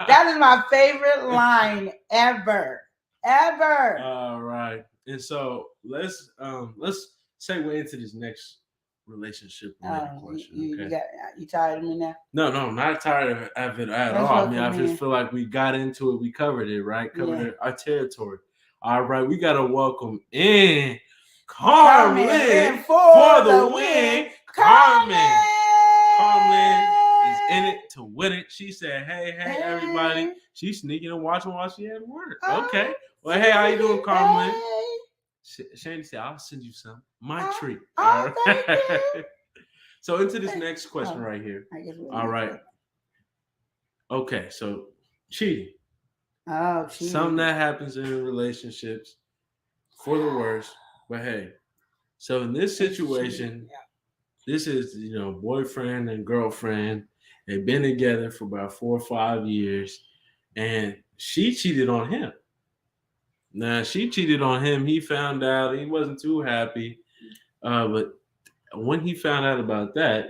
That is my favorite line ever. All right. And so let's segue into this next relationship question. Okay. You tired of me now? No, I'm not tired of it at all. I mean, I just feel like we got into it. We covered it, right? Covered our territory. All right. We got to welcome in Carmen for the win. Carmen is in it to win it. She said, hey, everybody. She's sneaking and watching while she at work. Okay. Well, hey, how you doing, Carmen? Shandy said, I'll send you some. My treat. All right. So into this next question right here. All right. Okay, so cheating. Cheating. Something that happens in relationships for the worst. But hey, so in this situation, this is, boyfriend and girlfriend. They've been together for about 4 or 5 years, and she cheated on him. Now, she cheated on him. He found out. He wasn't too happy. But when he found out about that,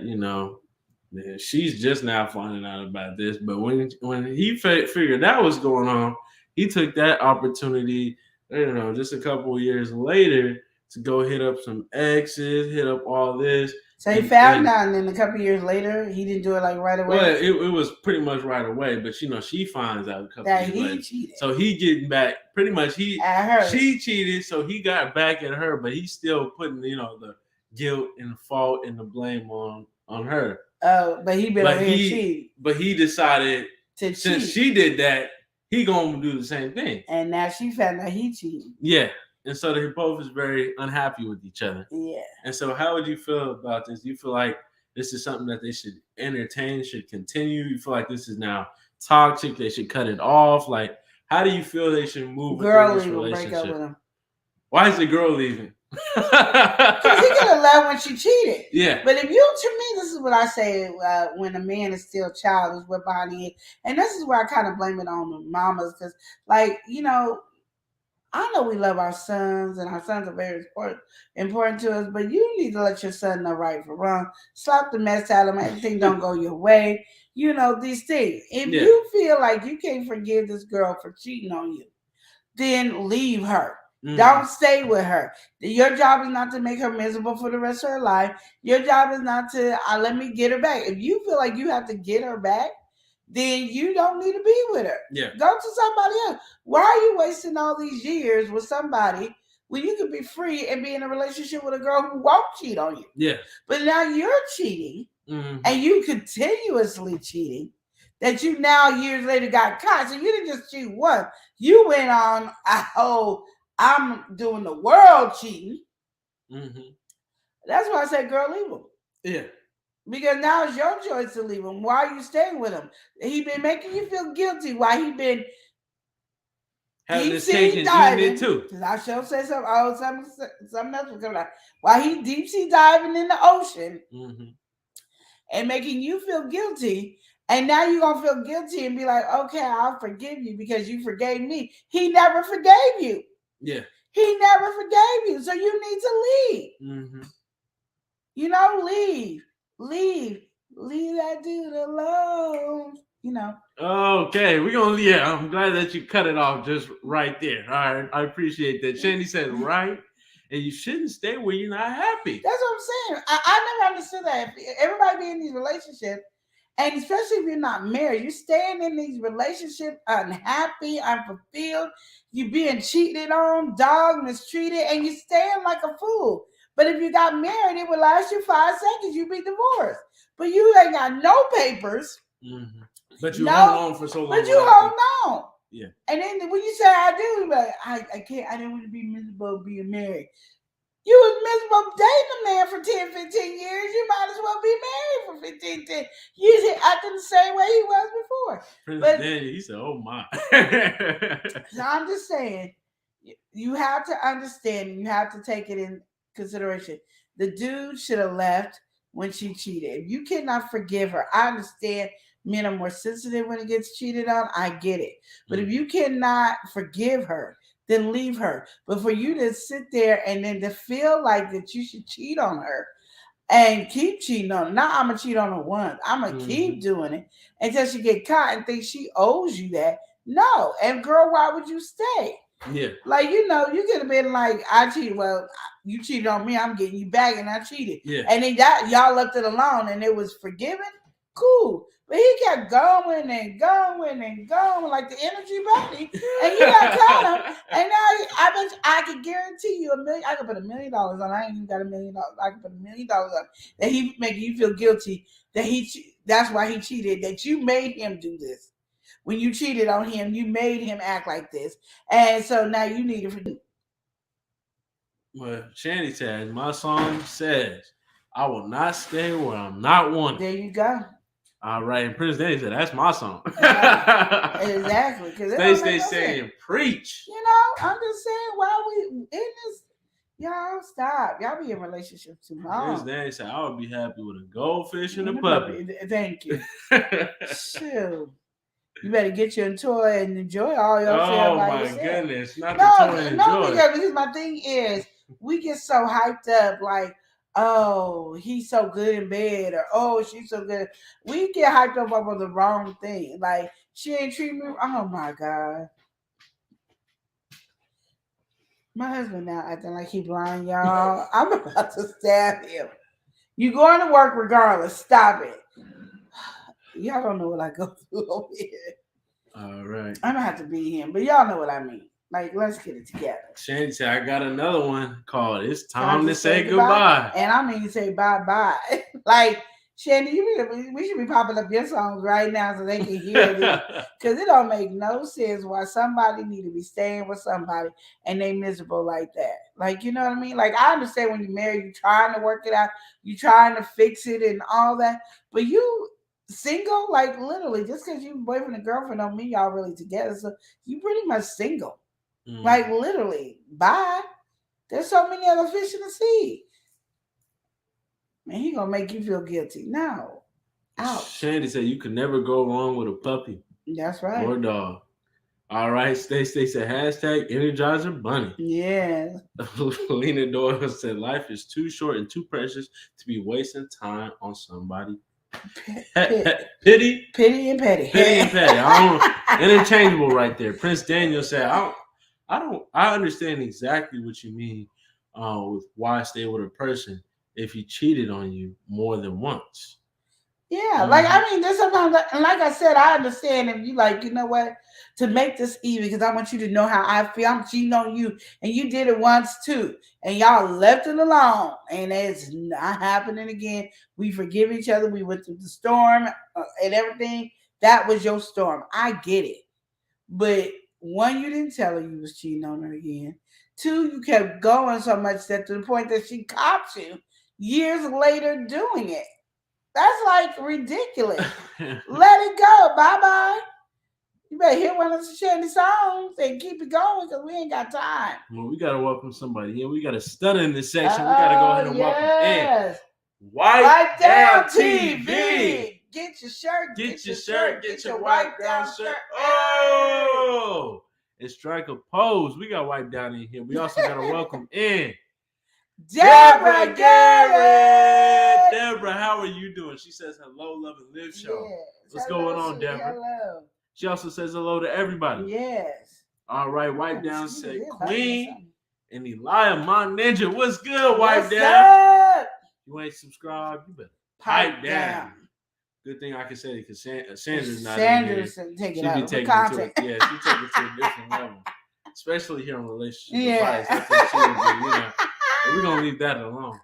she's just now finding out about this. But when he figured that was going on, he took that opportunity you know, just a couple of years later to go hit up some exes, hit up all this. So he found out, and then a couple years later, he didn't do it like right away. Well, it was pretty much right away, but you know, she finds out a couple that years he later. cheated. So he getting back pretty much at her. She cheated, so he got back at her, but he's still putting, you know, the guilt and fault and the blame on her. Oh, but he been over here cheating. But he decided to since cheat. She did that, he gonna do the same thing. And now she found out he cheated. Yeah. And so they both is very unhappy with each other. Yeah. And so how would you feel about this? Do you feel like this is something that they should entertain, should continue? You feel like this is now toxic, they should cut it off? Like, how do you feel they should move girl with this relationship? Break up with him. Why is the girl leaving? Because he could have left when she cheated. Yeah. But if you, to me, this is what I say when a man is still childish, what behind it. And this is where I kind of blame it on the mamas. Because, like, you know, I know we love our sons, and our sons are very important to us, but you need to let your son know right from wrong. Slap the mess out of him. Everything don't go your way. You know, these things. If you feel like you can't forgive this girl for cheating on you, then leave her. Mm-hmm. Don't stay with her. Your job is not to make her miserable for the rest of her life. Your job is not to, let me get her back. If you feel like you have to get her back, then you don't need to be with her. Yeah. Go to somebody else. Why are you wasting all these years with somebody when you could be free and be in a relationship with a girl who won't cheat on you? Yeah. But now you're cheating, and you continuously cheating, that you now years later got caught. So you didn't just cheat once. You went on a whole, I'm doing the world cheating. Mm-hmm. That's why I said, girl, leave him. Yeah. Because now it's your choice to leave him. Why are you staying with him? He been making you feel guilty. Why he been having this taking diving too? Because I sure say something. Oh, something else was coming out. Why he deep sea diving in the ocean and making you feel guilty. And now you're going to feel guilty and be like, okay, I'll forgive you because you forgave me. He never forgave you. Yeah. He never forgave you. So you need to leave. Mm-hmm. You know, leave that dude alone. You know. Okay, we're gonna. Yeah, I'm glad that you cut it off just right there. All right, I appreciate that. Shandy said right, and you shouldn't stay where you're not happy. That's what I'm saying. I never understood that. Everybody be in these relationships, and especially if you're not married, you're staying in these relationships unhappy, unfulfilled. You're being cheated on, dogged, mistreated, and you're staying like a fool. But if you got married, it would last you 5 seconds. You'd be divorced. But you ain't got no papers. Mm-hmm. But you hold on for so long. But you hold on. Yeah. And then when you say I do, you're like, I can't. I didn't want to be miserable being married. You was miserable dating a man for 10, 15 years. You might as well be married for 15, 10. You acting the same way he was before. But Daniel, he said, oh my. So I'm just saying, you have to understand and you have to take it in consideration. The dude should have left when she cheated. You cannot forgive her. I understand men are more sensitive when it gets cheated on. I get it. But if you cannot forgive her, then leave her. But for you to sit there and then to feel like that you should cheat on her and keep cheating on her. Now I'm going to cheat on her once. I'm going to keep doing it until she get caught and think she owes you that. No. And girl, why would you stay? Yeah. Like, you know, you could have been like, I cheated. Well, you cheated on me. I'm getting you back and I cheated. Yeah. And then y'all left it alone and it was forgiven. Cool. But he kept going and going and going like the energy bunny. And you got caught him. And now I bet I could guarantee you $1 million. I could put $1 million on. I ain't even got $1 million. I could put $1 million on that he making you feel guilty that that's why he cheated, that you made him do this. When you cheated on him, you made him act like this. And so now you need to forgive. Well, Shandy says, my song says, I will not stay where I'm not wanted. There you go. All right. And Prince Danny said, that's my song. Exactly. Stay saying, preach. You know, I'm just saying, why we in this? Y'all stop. Y'all be in relationships too long. Prince Danny said, I would be happy with a goldfish and a puppy. Thank you. Shoot. You better get your toy and enjoy all yourself. Oh my goodness. Not the toy and enjoy. Because my thing is, we get so hyped up like, oh, he's so good in bed, or oh, she's so good. We get hyped up over the wrong thing. Like, she ain't treating me. Oh my God. My husband now acting like he blind, y'all. I'm about to stab him. You going to work regardless. Stop it. Y'all don't know what I go through over here. All right. I'm gonna have to be him, but y'all know what I mean. Like, let's get it together. Shandy said, I got another one called It's Time to Say Goodbye. And I mean to say bye-bye. Like, Shandy, we should be popping up your songs right now so they can hear this. Because it don't make no sense why somebody need to be staying with somebody and they miserable like that. Like, you know what I mean? Like, I understand when you marry, you trying to work it out, you trying to fix it and all that. But you single, like literally, just because you boyfriend and girlfriend don't mean y'all really together. So you pretty much single. Like literally, bye. There's so many other fish in the sea. Man, he gonna make you feel guilty. No. Ouch. Shandy said you can never go wrong with a puppy. That's right. Or a dog. All right, Stacey said hashtag Energizer Bunny. Yeah. Lena Doyle said life is too short and too precious to be wasting time on somebody. Pity and petty. Interchangeable right there. Prince Daniel said, I understand exactly what you mean with why stay with a person if he cheated on you more than once. Yeah, like I mean, there's sometimes, and like I said, I understand if you like, you know what, to make this even, because I want you to know how I feel. I'm cheating on you, and you did it once too, and y'all left it alone, and it's not happening again. We forgive each other. We went through the storm and everything. That was your storm. I get it, but one, you didn't tell her you was cheating on her again. Two, you kept going so much that to the point that she caught you years later doing it. That's like ridiculous. Let it go. Bye-bye. You better hit one of the Shandy songs and keep it going because we ain't got time. Well, we got to welcome somebody here. We got a stunner in this section. We got to go ahead and welcome in. Wipe Down TV. Get your shirt. Get your shirt. Get your Wipe Down shirt. Oh! And strike a pose. We got Wipe Down in here. We also got to welcome in Deborah Garrett. Deborah, how are you doing? She says hello, Love and Live show. Yes. What's going on, Deborah? Hello. She also says hello to everybody. Yes. All right, Wipe Down said Queen and Elia, my ninja. What's good, Wipe Down? Up? You ain't subscribed, you better pipe down. Good thing I can say it because Sandra's not in here. Take She it be taking it to she take it to a different level, especially here on relationship advice. That's what she would do, you know. But we're gonna leave that alone.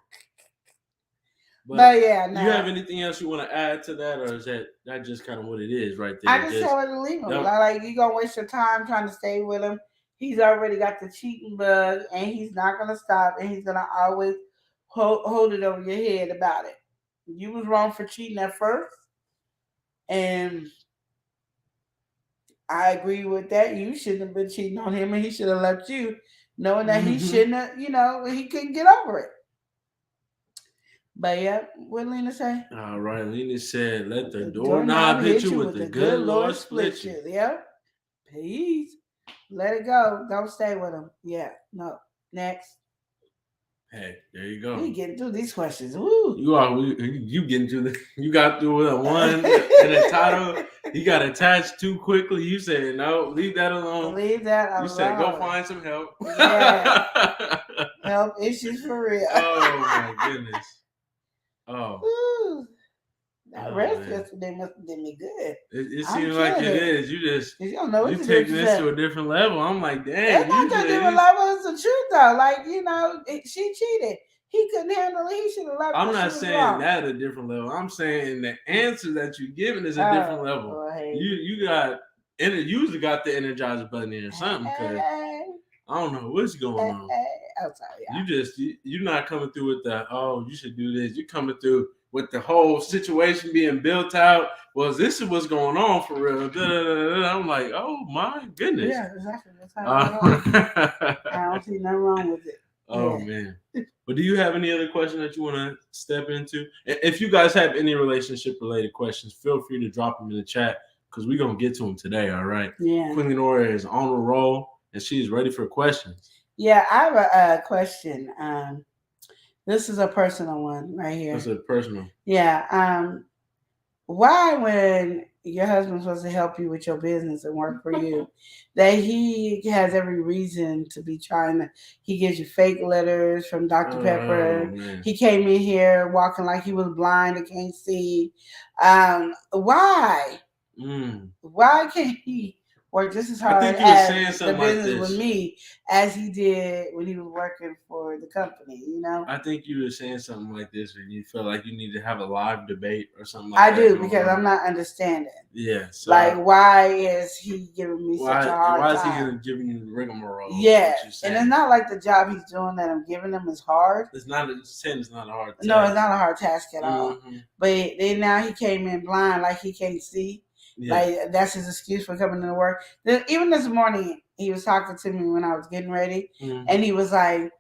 But yeah, no. You have anything else you want to add to that, or is that just kind of what it is right there? I just tell her to leave him. Like you gonna waste your time trying to stay with him. He's already got the cheating bug, and he's not gonna stop, and he's gonna always hold it over your head about it. You was wrong for cheating at first, and I agree with that. You shouldn't have been cheating on him, and he should have left you, knowing that he shouldn't have, he couldn't get over it. But yeah, what did Lena say? All right, Lena said, let the doorknob hit you with the good Lord split you. Yep. Peace. Let it go. Don't stay with him. Yeah. No. Next. Hey, there you go. We getting through these questions. Woo. You getting through you got through one and the title. You got attached too quickly. You said no, leave that alone. Leave that alone. You said go find some help. Yeah. Help issues for real. Oh my goodness. Oh. Woo. That rest yesterday must have did me good. It seems like it is. You just you don't know what you taking this to a different level. I'm like, dang. It's not a different level. It's the truth though. Like she cheated. He couldn't handle it. He should have left. I'm not saying that a different level. I'm saying the answer that you're giving is a different level. Boy. You usually got the Energizer Bunny or something. Cause I don't know what's going on. I'm sorry, you're not coming through with the you should do this. You're coming through with the whole situation being built out. Well, this is what's going on for real. I'm like, oh my goodness. Yeah, exactly. That's how I don't see nothing wrong with it. Oh man. But do you have any other questions that you want to step into? If you guys have any relationship related questions, feel free to drop them in the chat because we're gonna get to them today. All right. Yeah. Queen Lenora is on the roll and she's ready for questions. Yeah, I have a question. This is a personal one right here. That's a personal. Yeah. why when your husband's supposed to help you with your business and work for you, that he has every reason to be trying to, he gives you fake letters from Dr. Pepper. Man. He came in here walking like he was blind and can't see. Why? Why can't he work just as hard as the business with me as he did when he was working for the company, you know? I think you were saying something like this when you feel like you need to have a live debate or something like I that. do, because I'm not understanding. Yeah. So like, why is he giving me such a hard time? Why is he giving you the rigmarole? Yeah. And it's not like the job he's doing that I'm giving him is hard. It's not a hard task. No, it's not a hard task at all. But then now he came in blind like he can't see. Yeah. Like, that's his excuse for coming to work. Even this morning, he was talking to me when I was getting ready, and he was like,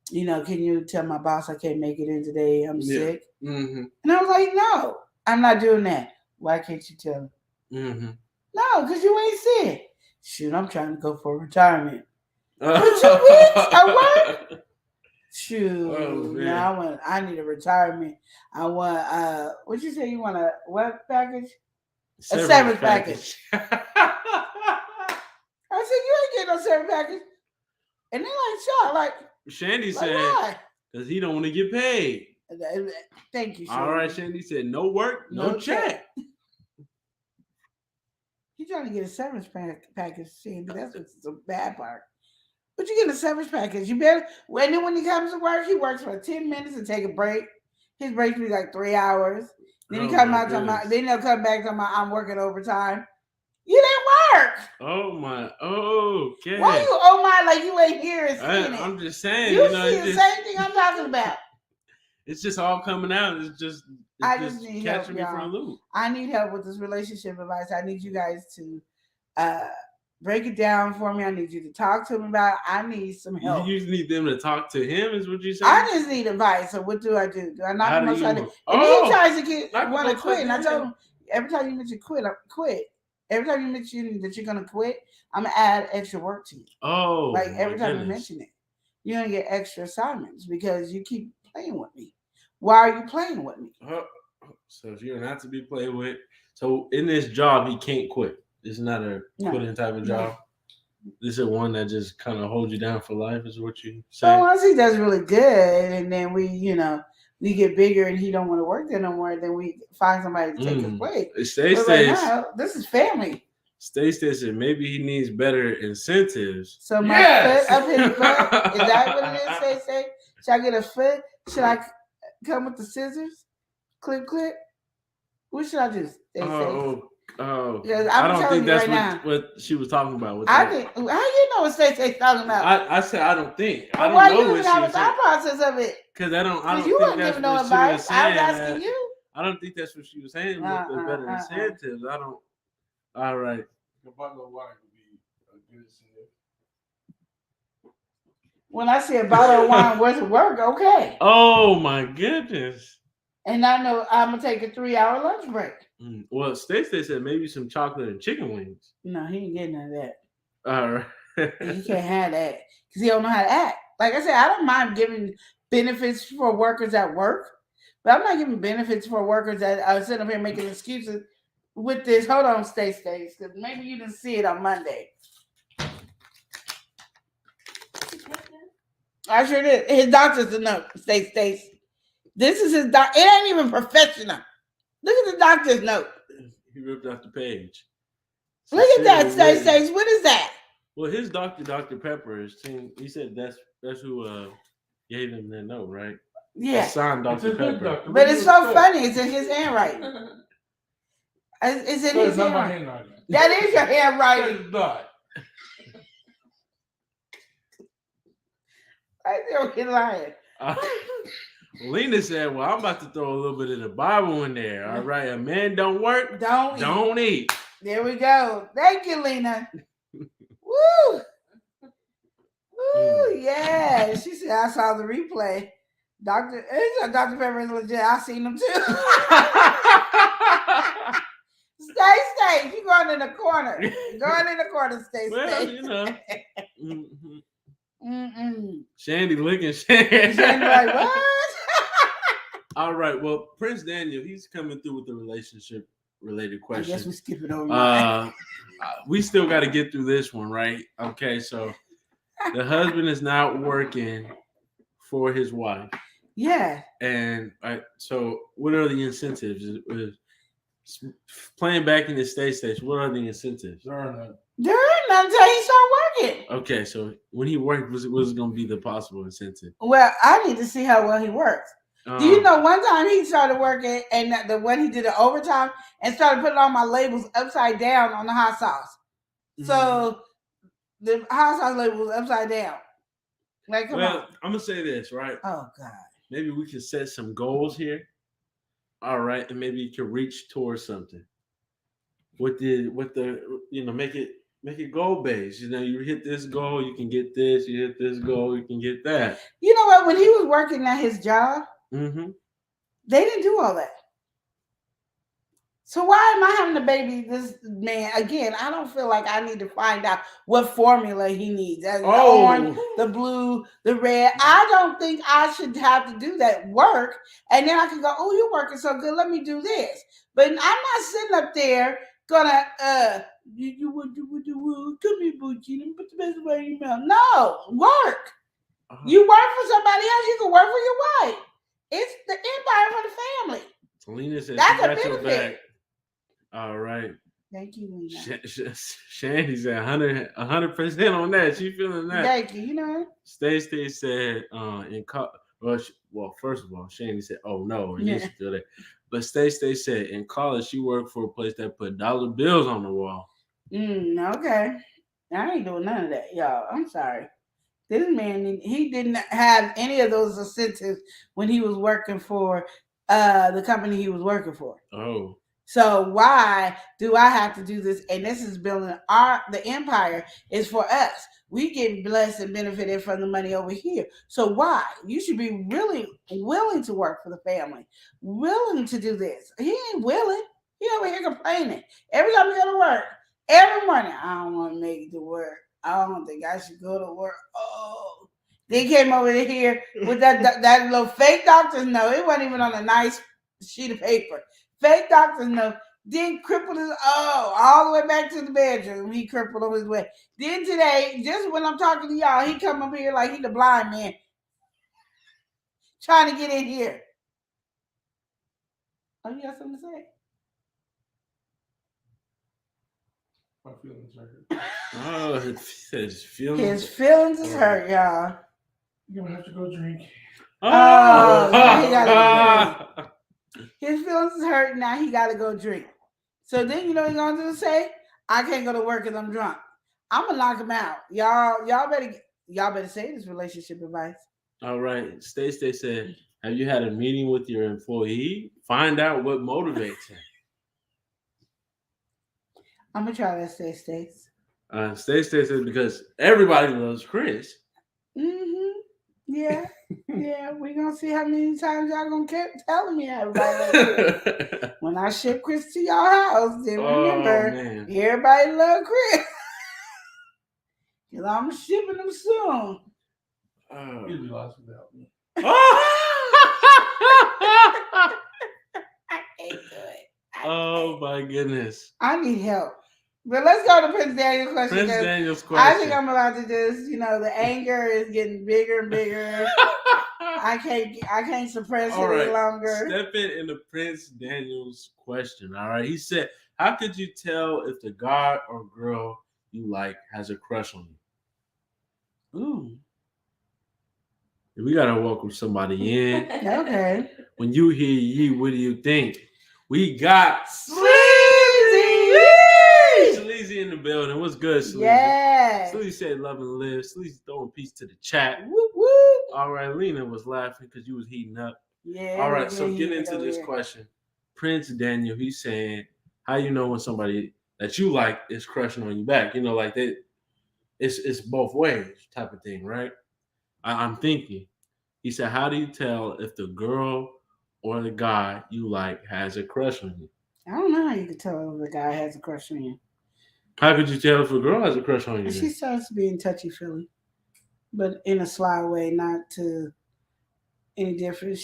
you know, can you tell my boss I can't make it in today? I'm sick. And I was like, no, I'm not doing that. Why can't you tell him? No, because you ain't sick. Shoot, I'm trying to go for retirement. For 2 weeks? I work? Shoot, no, I need a retirement. I want, what you say, you want a what package? A severance package. I said, you ain't getting no severance package. And they're like, sure, like. Shandy said, because he don't want to get paid. Thank you, Shandy. All right, Shandy said, no work, no check. He's trying to get a severance package, Shandy. That's what's the bad part. But you get a severance package. You better, and then when he comes to work, he works for 10 minutes and take a break. His break be like 3 hours. Then he come out talking about, then they'll come back talking about, I'm working overtime. You didn't work. Oh my, okay. Why you oh my like you ain't here and seeing it? I'm just saying, you see the same thing I'm talking about. It's just all coming out. It's just need catching help, me for a loop. I need help with this relationship advice. I need you guys to break it down for me. I need you to talk to him about it. I need some help. You need them to talk to him, is what you saying? I just need advice. So what do? Do I knock him upside the head? And he tries to want to quit. And I told him, every time you mention quit, quit. Every time you mention that you're gonna quit, I'm gonna add extra work to you. Oh, like every time you mention it, you're gonna get extra assignments because you keep playing with me. Why are you playing with me? So if you're not to be played with, so in this job he can't quit. It's not a quitting type of job. This is one that just kind of holds you down for life, is what you say. So once he does really good, and then we get bigger, and he don't want to work there no more, then we find somebody to take his place. This is family. Stacey said maybe he needs better incentives. So my foot up his butt, is that what it is, Stacey? Should I get a foot? Should I come with the scissors? Clip. What should I do, Stacey? I don't think that's what she was talking about. How you know what Stacey's talking about? I said I don't think. I don't know what she was saying. The process of it. Because I don't you think that's what no she advice. was saying. I was asking you. I don't think that's what she was saying with the better incentives. I don't. All right. The bottle of wine would be a good incentive. When I say a bottle of wine worth of work, okay. Oh my goodness. And I know I'm gonna take a 3-hour lunch break. Well, Stacey said maybe some chocolate and chicken wings. No, he ain't getting none of that. All right. He can't have that because he don't know how to act. Like I said, I don't mind giving benefits for workers at work, but I'm not giving benefits for workers that are sitting up here making excuses with this. Hold on, Stacey, because maybe you didn't see it on Monday. I sure did. His doctor's the note, Stacey. This is his doc. It ain't even professional. Look at the doctor's note. He ripped off the page. Look at that, Stacey. What is that? Well, his doctor, Dr. Pepper, he said that's who gave him that note, right? Yeah. Signed Dr. Pepper. But it's so funny. It's in his handwriting. It's in his handwriting. That is your handwriting. It's not. I think you're lying. Lena said, well, I'm about to throw a little bit of the Bible in there. All right. A man don't work, don't eat. There we go. Thank you, Lena. Woo! Woo, yeah. She said, I saw the replay. Dr. Pepper is legit. I seen him too. Stay. You going in the corner. Going in the corner, stay. Well, you know. Shandy looking. Shandy like, what? All right. Well, Prince Daniel, he's coming through with the relationship related I guess question. we skip it over. Mine. We still got to get through this one, right? Okay. So the husband is not working for his wife. Yeah. And so what are the incentives? Playing back in the state, what are the incentives? There are none. There ain't none until he start working. Okay, so when he worked, what's going to be the possible incentive? Well, I need to see how well he works. Do you know one time he started working and when he did the overtime and started putting all my labels upside down on the hot sauce. So the hot sauce label was upside down. Like, come on. I'm going to say this, right? Oh, God. Maybe we can set some goals here. All right, and maybe you can reach towards something. With the make it goal based. You hit this goal, you can get this. You hit this goal, you can get that. You know what? When he was working at his job, they didn't do all that. So why am I having to baby this man again? I don't feel like I need to find out what formula he needs. The orange, the blue, the red. I don't think I should have to do that work. And then I can go, oh, you're working so good. Let me do this. But I'm not sitting up there gonna come here, Boochie, and put the best way in your mouth. No, work. You work for somebody else. You can work for your wife. It's the empire for the family. Lena said that's she a got your benefit. back. All right. Thank you, Lena. Shandy said 100% on that. She feeling that. Thank you. You know. Stacey said well, first of all, Shandy said, "Oh no," and she's still there. But Stacey said in college she worked for a place that put dollar bills on the wall. Okay. I ain't doing none of that, y'all. I'm sorry. This man, he didn't have any of those incentives when he was working for the company he was working for. Oh. So why do I have to do this? And this is building the empire is for us. We get blessed and benefited from the money over here. So why? You should be really willing to work for the family, willing to do this. He ain't willing. He over here complaining. Every time he go to work, every morning, I don't want to make it to work. I don't think I should go to work. Oh. They came over here with that little fake doctor's note. It wasn't even on a nice sheet of paper. Fake doctor's note. Then crippled his all the way back to the bedroom. He crippled on his way. Then today, just when I'm talking to y'all, he come up here like he the blind man. Trying to get in here. Oh, you got something to say? My feelings hurt. Oh, his feelings. His feelings is hurt, y'all. You're gonna have to go drink. Oh, now he gotta go drink. His feelings is hurt. Now he gotta go drink. So then you know what he's gonna say? I can't go to work because I'm drunk. I'm gonna knock him out. Y'all better say this relationship advice. All right. Stacey said, have you had a meeting with your employee? Find out what motivates him. I'm gonna try that, Stacey. Stacey said because everybody loves Chris. Yeah. Yeah, we're gonna see how many times y'all gonna keep telling me everybody loves Chris. When I ship Chris to y'all house, then remember everybody love Chris. Cause I'm shipping them soon. You'll be lost without me. I can't do it. Oh my goodness. I need help. But let's go to Prince Daniel's question. Prince Daniel's question. I think I'm about to just, the anger is getting bigger and bigger. I can't suppress it any longer. Step into Prince Daniel's question. All right. He said, how could you tell if the guy or girl you like has a crush on you? Ooh. We gotta welcome somebody in. Okay. When you hear ye, what do you think? We got Sleazy in the building. What's good, Sleazy? Yeah. Sleazy said love and live. Sleazy throwing peace to the chat. Whoop, whoop. All right, Lena was laughing because you was heating up. Yeah. All right, so get into this question. Prince Daniel, he's saying, how you know when somebody that you like is crushing on you back? Like that. It's both ways type of thing, right? I'm thinking. He said, how do you tell if the girl or the guy you like has a crush on you? I don't know how you can tell if the guy has a crush on you. How could you tell if a girl has a crush on you? She starts being touchy-feely, but in a sly way, not to any different.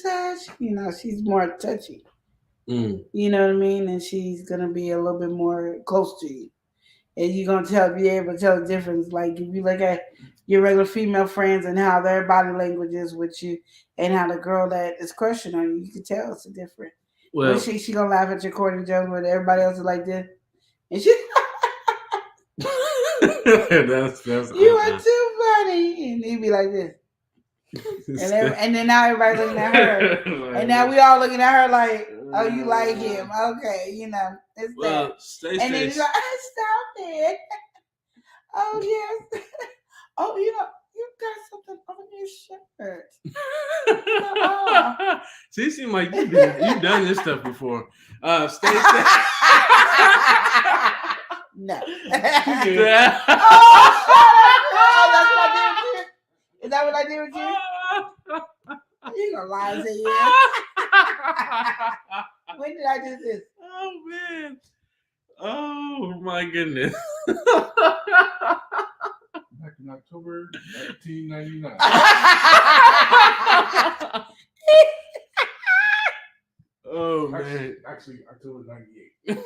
such. She's more touchy. Mm. You know what I mean? And she's gonna be a little bit more close to you. And you're gonna be able to tell the difference. Like if you look at your regular female friends and how their body language is with you, and how the girl that is crushing on you, you can tell it's a different. Well, When she gonna laugh at your corny jokes when everybody else is like this, and she, that's you are too funny, and he'd be like this, and then now everybody looking at her, and now we all looking at her like, oh, you like him, okay, it's well, that, and then he's like, stop it, oh yes, oh you got something on your shirt. See, it seems like you've done this stuff before. Stay. No. Yeah. Oh, that's what I did with you? Is that what I did with you? You gonna lie and say yeah? When did I do this? Oh man. Oh my goodness. Back in October 1999. Oh man. Actually, October 98.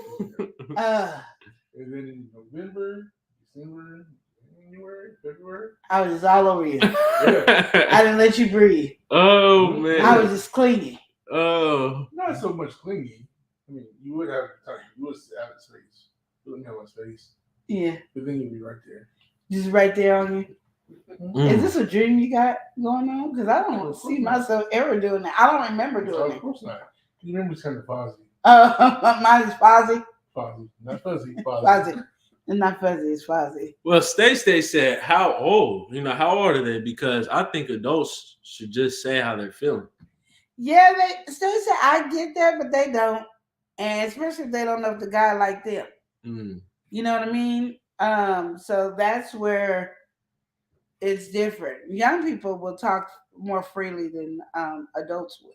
And then in November, December, January, February, I was just all over you. yeah, I didn't let you breathe. Oh man. I was just clingy. Oh. not so much clinging. I mean, you would have time. You would have his face. You wouldn't have his face. Yeah. But then you'd be right there. Just right there on you. Mm. Is this a dream you got going on? Because I don't see myself ever doing that. I don't remember Oh, doing of it. course not. You remember it's kind of fuzzy. Mine is Fozzie. Fuzzy. Not fuzzy. Fuzzy. Fozzie. It's not fuzzy, it's Fozzie. Well, Stay said, how old? How old are they? Because I think adults should just say how they're feeling. Yeah, Stacey said I get that, but they don't. And especially if they don't know if the guy like them. Mm. You know what I mean? So that's where it's different. Young people will talk more freely than adults would.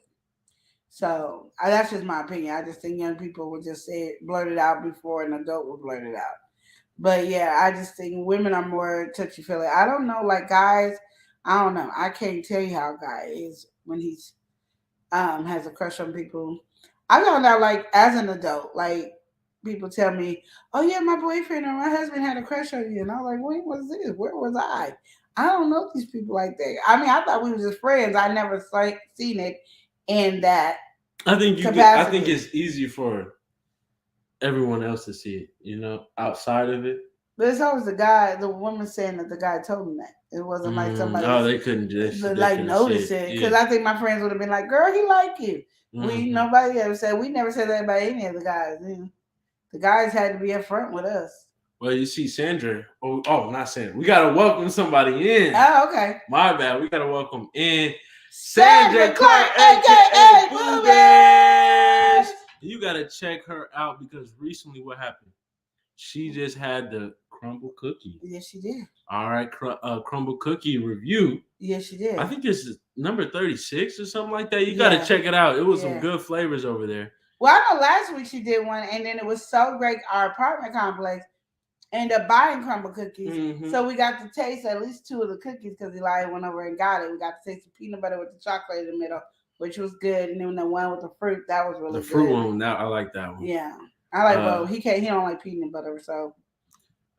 So that's just my opinion. I just think young people will just say it, blurt it out before an adult will blurt it out. But yeah, I just think women are more touchy feely. I don't know, like guys, I don't know. I can't tell you how a guy is when he's has a crush on people. I found out like as an adult, like people tell me, "Oh yeah, my boyfriend or my husband had a crush on you," and I was like, "When was this? Where was I? I don't know these people like that." I mean, I thought we were just friends. I never seen it in that. I think it's easy for everyone else to see it, outside of it. But it's always the woman saying that the guy told them that. It wasn't like somebody. Oh, they couldn't just notice it because I think my friends would have been like, "Girl, he like you." Mm-hmm. Nobody ever said. We never said that about any of the guys. The guys had to be up front with us. Well, you see, Sandra. Oh, not Sandra. We gotta welcome somebody in. Oh, okay. My bad. We gotta welcome in Sandra Clark, aka Boobies. You gotta check her out because recently, what happened? She just had the crumble cookie. Yes, she did. All right, crumble cookie review. Yes, she did. I think this is number 36 or something like that. You gotta check it out. It was some good flavors over there. Well, I know last week she did one, and then it was so great. Our apartment complex ended up buying crumble cookies, so we got to taste at least 2 of the cookies because Elijah went over and got it. We got to taste the peanut butter with the chocolate in the middle, which was good, and then the one with the fruit that was really good. The fruit one, I like that one. Yeah, I like. Well, he don't like peanut butter, so.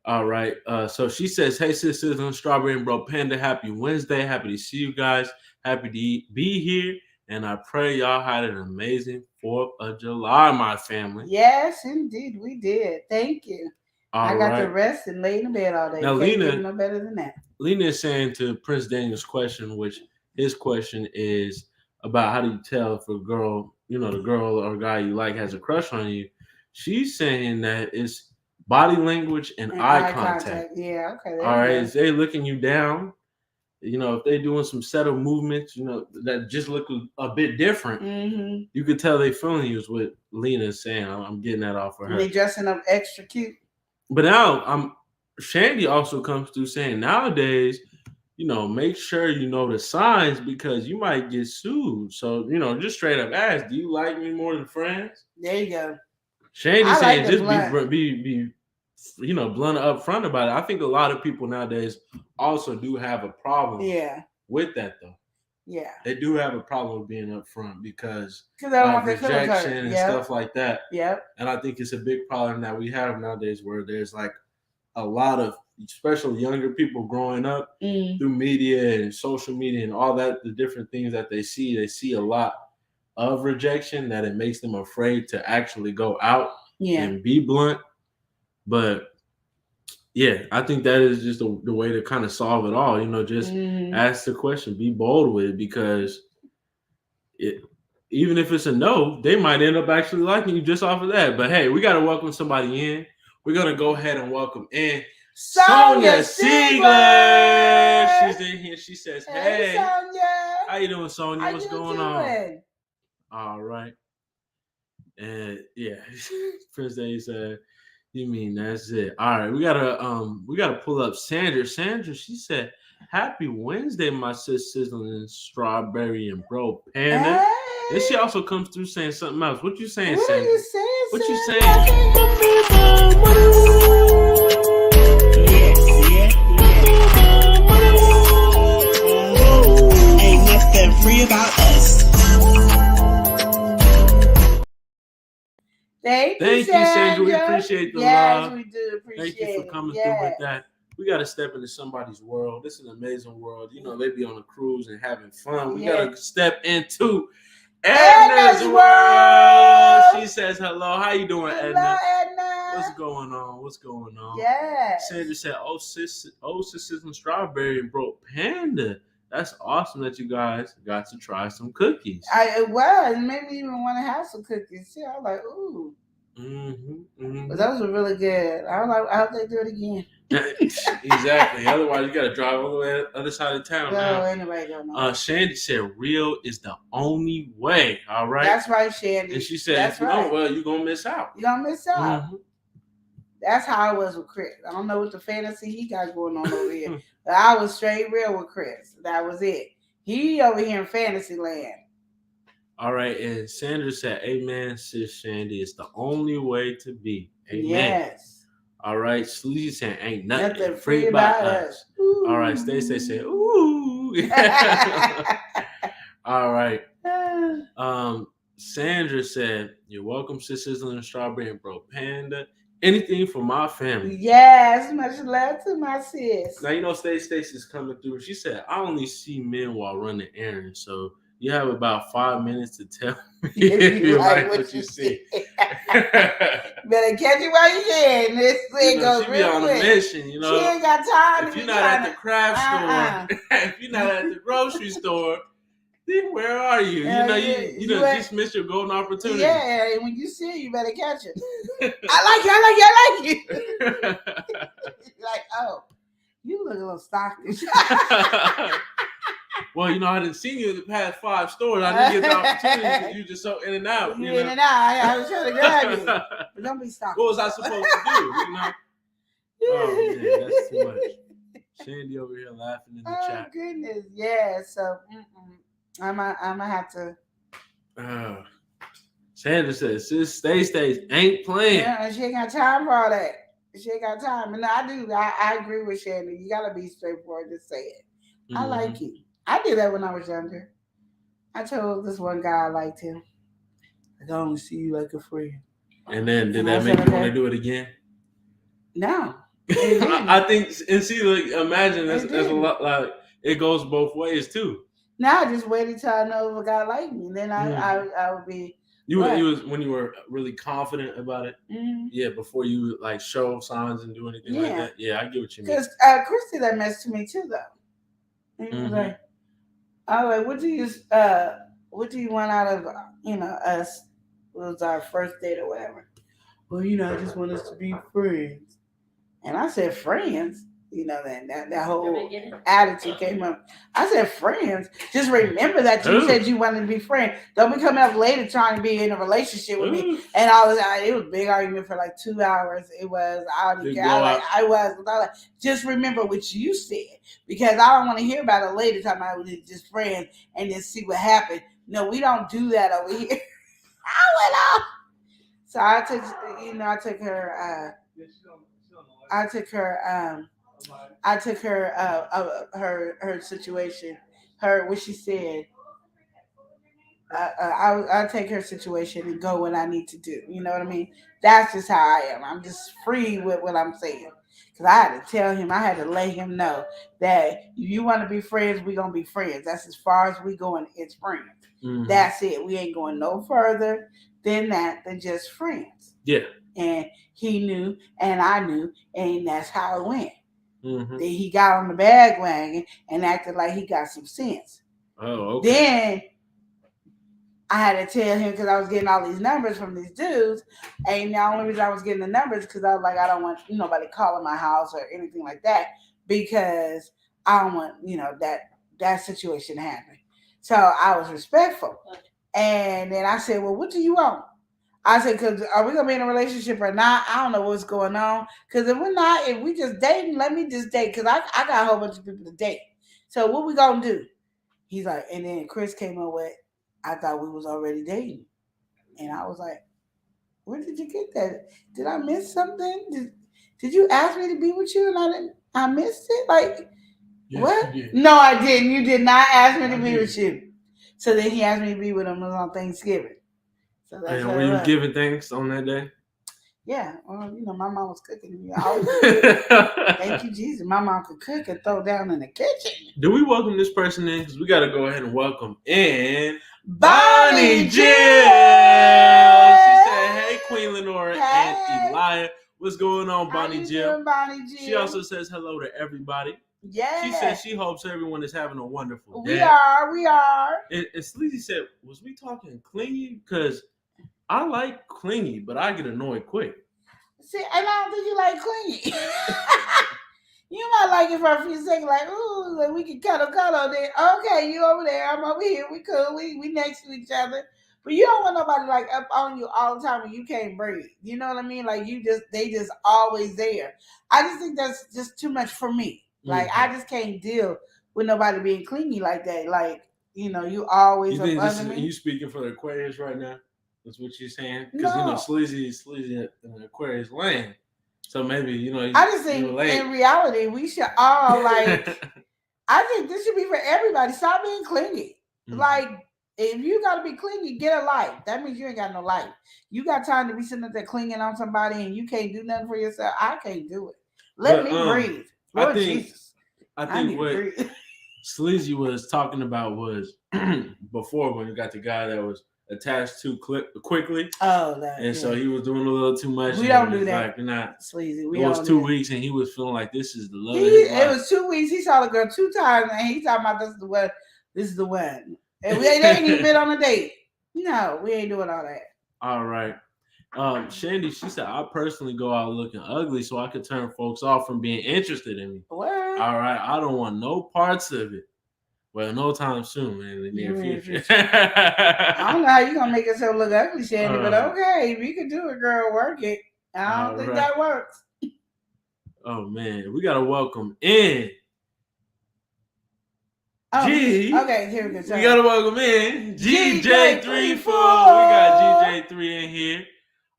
All right. So she says, "Hey, sisters on Strawberry and Bro Panda, happy Wednesday. Happy to see you guys. Happy to be here. And I pray y'all had an amazing 4th of July, my family." Yes, indeed, we did. Thank you. I got to rest and lay in the bed all day. Now, Can't get no better than that. Lena is saying to Prince Daniel's question, which his question is about how do you tell if a girl, the girl or guy you like has a crush on you. She's saying that it's body language and eye contact. Yeah, okay. All right, is they looking you down? If they're doing some subtle movements, that just look a bit different, you could tell they feeling you is what Lena is saying. I'm getting that off of her. And they dressing up extra cute. But now, Shandy also comes through saying nowadays, make sure you know the signs because you might get sued. So, just straight up ask, do you like me more than friends? There you go. Shandy saying just be blunt up front about it. I think a lot of people nowadays also do have a problem with that though. Yeah. They do have a problem with being upfront because they don't want their of feelings hurt. rejection and stuff like that. Yep. And I think it's a big problem that we have nowadays where there's like a lot of, especially younger people growing up through media and social media and all that, the different things that they see a lot of rejection that it makes them afraid to actually go out and be blunt. But yeah, I think that is just the way to kind of solve it all. Just ask the question, be bold with it, because even if it's a no, they might end up actually liking you just off of that. But hey, we got to welcome somebody in. We're going to go ahead and welcome in Sonia Siegler. She's in here. She says, hey, Sonia. How you doing, Sonia? What's going on? All right. And yeah, Prince Day said, you mean that's it. All right, we gotta pull up Sandra. Sandra, she said, happy Wednesday, my sis sizzling strawberry and bro panda. Hey. And she also comes through saying something else. What you saying, What Sandra? Are you saying, what Sandra? You saying? Ain't nothing free about us. Thank you, Sandra. We appreciate the love. Yes, we do appreciate it. Thank you for coming through with that. We got to step into somebody's world. This is an amazing world. They be on a cruise and having fun. We got to step into Edna's world. She says hello. How you doing, Edna? Edna. What's going on? Yes. Sandra said, sis and strawberry and bro panda. That's awesome that you guys got to try some cookies. It was. It made me even want to have some cookies too. I was like, ooh. But those were really good. I hope they do it again. Exactly. Otherwise, you got to drive all the way to the other side of town. No, anybody don't know. Shandy said, real is the only way. All right. That's right, Shandy. And she said, if you don't, well, you're going to miss out. You're going to miss out. That's how I was with Chris. I don't know what the fantasy he got going on over here. But I was straight real with Chris. That was it. He over here in fantasy land. All right. And Sandra said, amen, sis Shandy. It's the only way to be. Amen. Yes. All right. Sleazy said, ain't nothing free about us. All right. Stacey said, ooh. All right. Sandra said, you're welcome, sisters and strawberry and bro panda. Anything for my family. Yes, much love to my sis. Now, Stacey's coming through. She said, I only see men while running errands. So you have about 5 minutes to tell me if you like what you see. Better catch it while you can. This thing goes she be on a mission, She ain't got time. If you're not at the craft store, if you're not at the grocery store, then where are you? You just missed your golden opportunity. Yeah, and when you see it, you better catch it. I like you. Like, oh, you look a little stockish. Well, I didn't see you in the past 5 stores. I didn't get the opportunity because you just so in and out. You in and out. I was trying to grab you. But don't be stockish. What was I supposed to do? Oh, man, that's too much. Shandy over here laughing in the chat. Oh, goodness. Yeah, so I'm gonna have to. Sandra says, sis, Stacey ain't playing. Yeah, she ain't got time for all that. She ain't got time. And I do. I agree with Shandy. You gotta be straightforward. Just say it. I like you. I did that when I was younger. I told this one guy I liked him. I only see you like a friend. And then did that make you want to do it again? No. I think, and see, like, imagine that's a lot. Like, it goes both ways too. Now I just waited till I know if a guy liked me, and then I would be. You was when you were really confident about it. Yeah, before you like show signs and do anything like that. Yeah, I get what you mean. Because Chris did that mess to me too, though. He was like, "I was like, what do you want out of us? It was our first date or whatever. Well, I just want us to be friends." And I said, "Friends." That whole attitude came up. I said, "Friends." Just remember that you said you wanted to be friends. Don't be coming up later trying to be in a relationship with me and all of that. It was a big argument for like 2 hours. It was. I don't care. I was. Just remember what you said, because I don't want to hear about it later. Talking about it was just friends and then see what happened. No, we don't do that over here. I went off. So I took her. I took her situation her what she said. I'll take her situation and go what I need to do. You know what I mean? That's just how I am. I'm just free with what I'm saying. Because I had to tell him, I had to let him know that if you want to be friends, we're going to be friends. That's as far as we going, it's friends. Mhm. That's it. We ain't going no further than that, than just friends. Yeah. And he knew, and I knew, and that's how it went. Mhm. Then he got on the bandwagon and acted like he got some sense. Oh, okay. Then I had to tell him because I was getting all these numbers from these dudes, and the only reason I was getting the numbers because I was like, I don't want nobody calling my house or anything like that because I don't want that situation to happen. So I was respectful, and then I said, well, what do you want? I said, because are we gonna be in a relationship or not? I don't know what's going on. Because if we're not, if we just dating, let me just date. Because I got a whole bunch of people to date. So what we gonna do? He's like, and then Chris came up with, I thought we was already dating. And I was like, where did you get that? Did I miss something? Did you ask me to be with you and I missed it? Like, Yes, what? you did. No, I didn't. You did not ask me to I be did. with you. So then he asked me to be with him on Thanksgiving. So that's And what were it you was. giving thanks on that day? Yeah, well, my mom was cooking. Thank you, Jesus. My mom could cook and throw down in the kitchen. Do we welcome this person in? Because we got to go ahead and welcome in Bonnie Jill. Jill. She said, "Hey, Queen Lenora Hey. and Elia, what's going on, How Bonnie you Jill?" doing, Bonnie Jill? She also says hello to everybody. yeah. She says she hopes everyone is having a wonderful day. We are. And Sleazy said, "Was we talking clingy? Because I like clingy, but I get annoyed quick." See, and I don't think you like clingy. You might like it for a few seconds, like, ooh, like we can cuddle there. Okay, you over there, I'm over here. We cool. We next to each other. But you don't want nobody like up on you all the time when you can't breathe. You know what I mean? Like they just always there. I just think that's just too much for me. Like I just can't deal with nobody being clingy like that. Like, you always You up think under me. you speaking for the Aquarius right now? That's what you're saying? Because No. Sleazy in the Aquarius land. So maybe, I just think in reality we should all like I think this should be for everybody. Stop being clingy. Mhm. Like, if you gotta be clingy, get a life. That means you ain't got no life. You got time to be sitting up there clinging on somebody and you can't do nothing for yourself. I can't do it. Let me breathe. Lord Jesus. I think what Sleazy was talking about was before when you got the guy that was attached too quickly. Oh, that. And so he was doing a little too much. We don't do that. Like, not Sleazy. It was 2 weeks, and he was feeling like this is the love of his life. It was 2 weeks. He saw the girl 2 times, and he talking about this is the one. This is the one. And they ain't even been on a date. No, we ain't doing all that. All right. Shandy, she said, I personally go out looking ugly so I could turn folks off from being interested in me. What? All right. I don't want no parts of it. Well, no time soon, man, in the near future. I don't know how you going to make yourself look ugly, Shandy, but okay. If you can do it, girl, work it. I don't think that works. Oh, man. We got to welcome in G. Okay, here we go. We got to welcome in GJ34. We got GJ3 in here.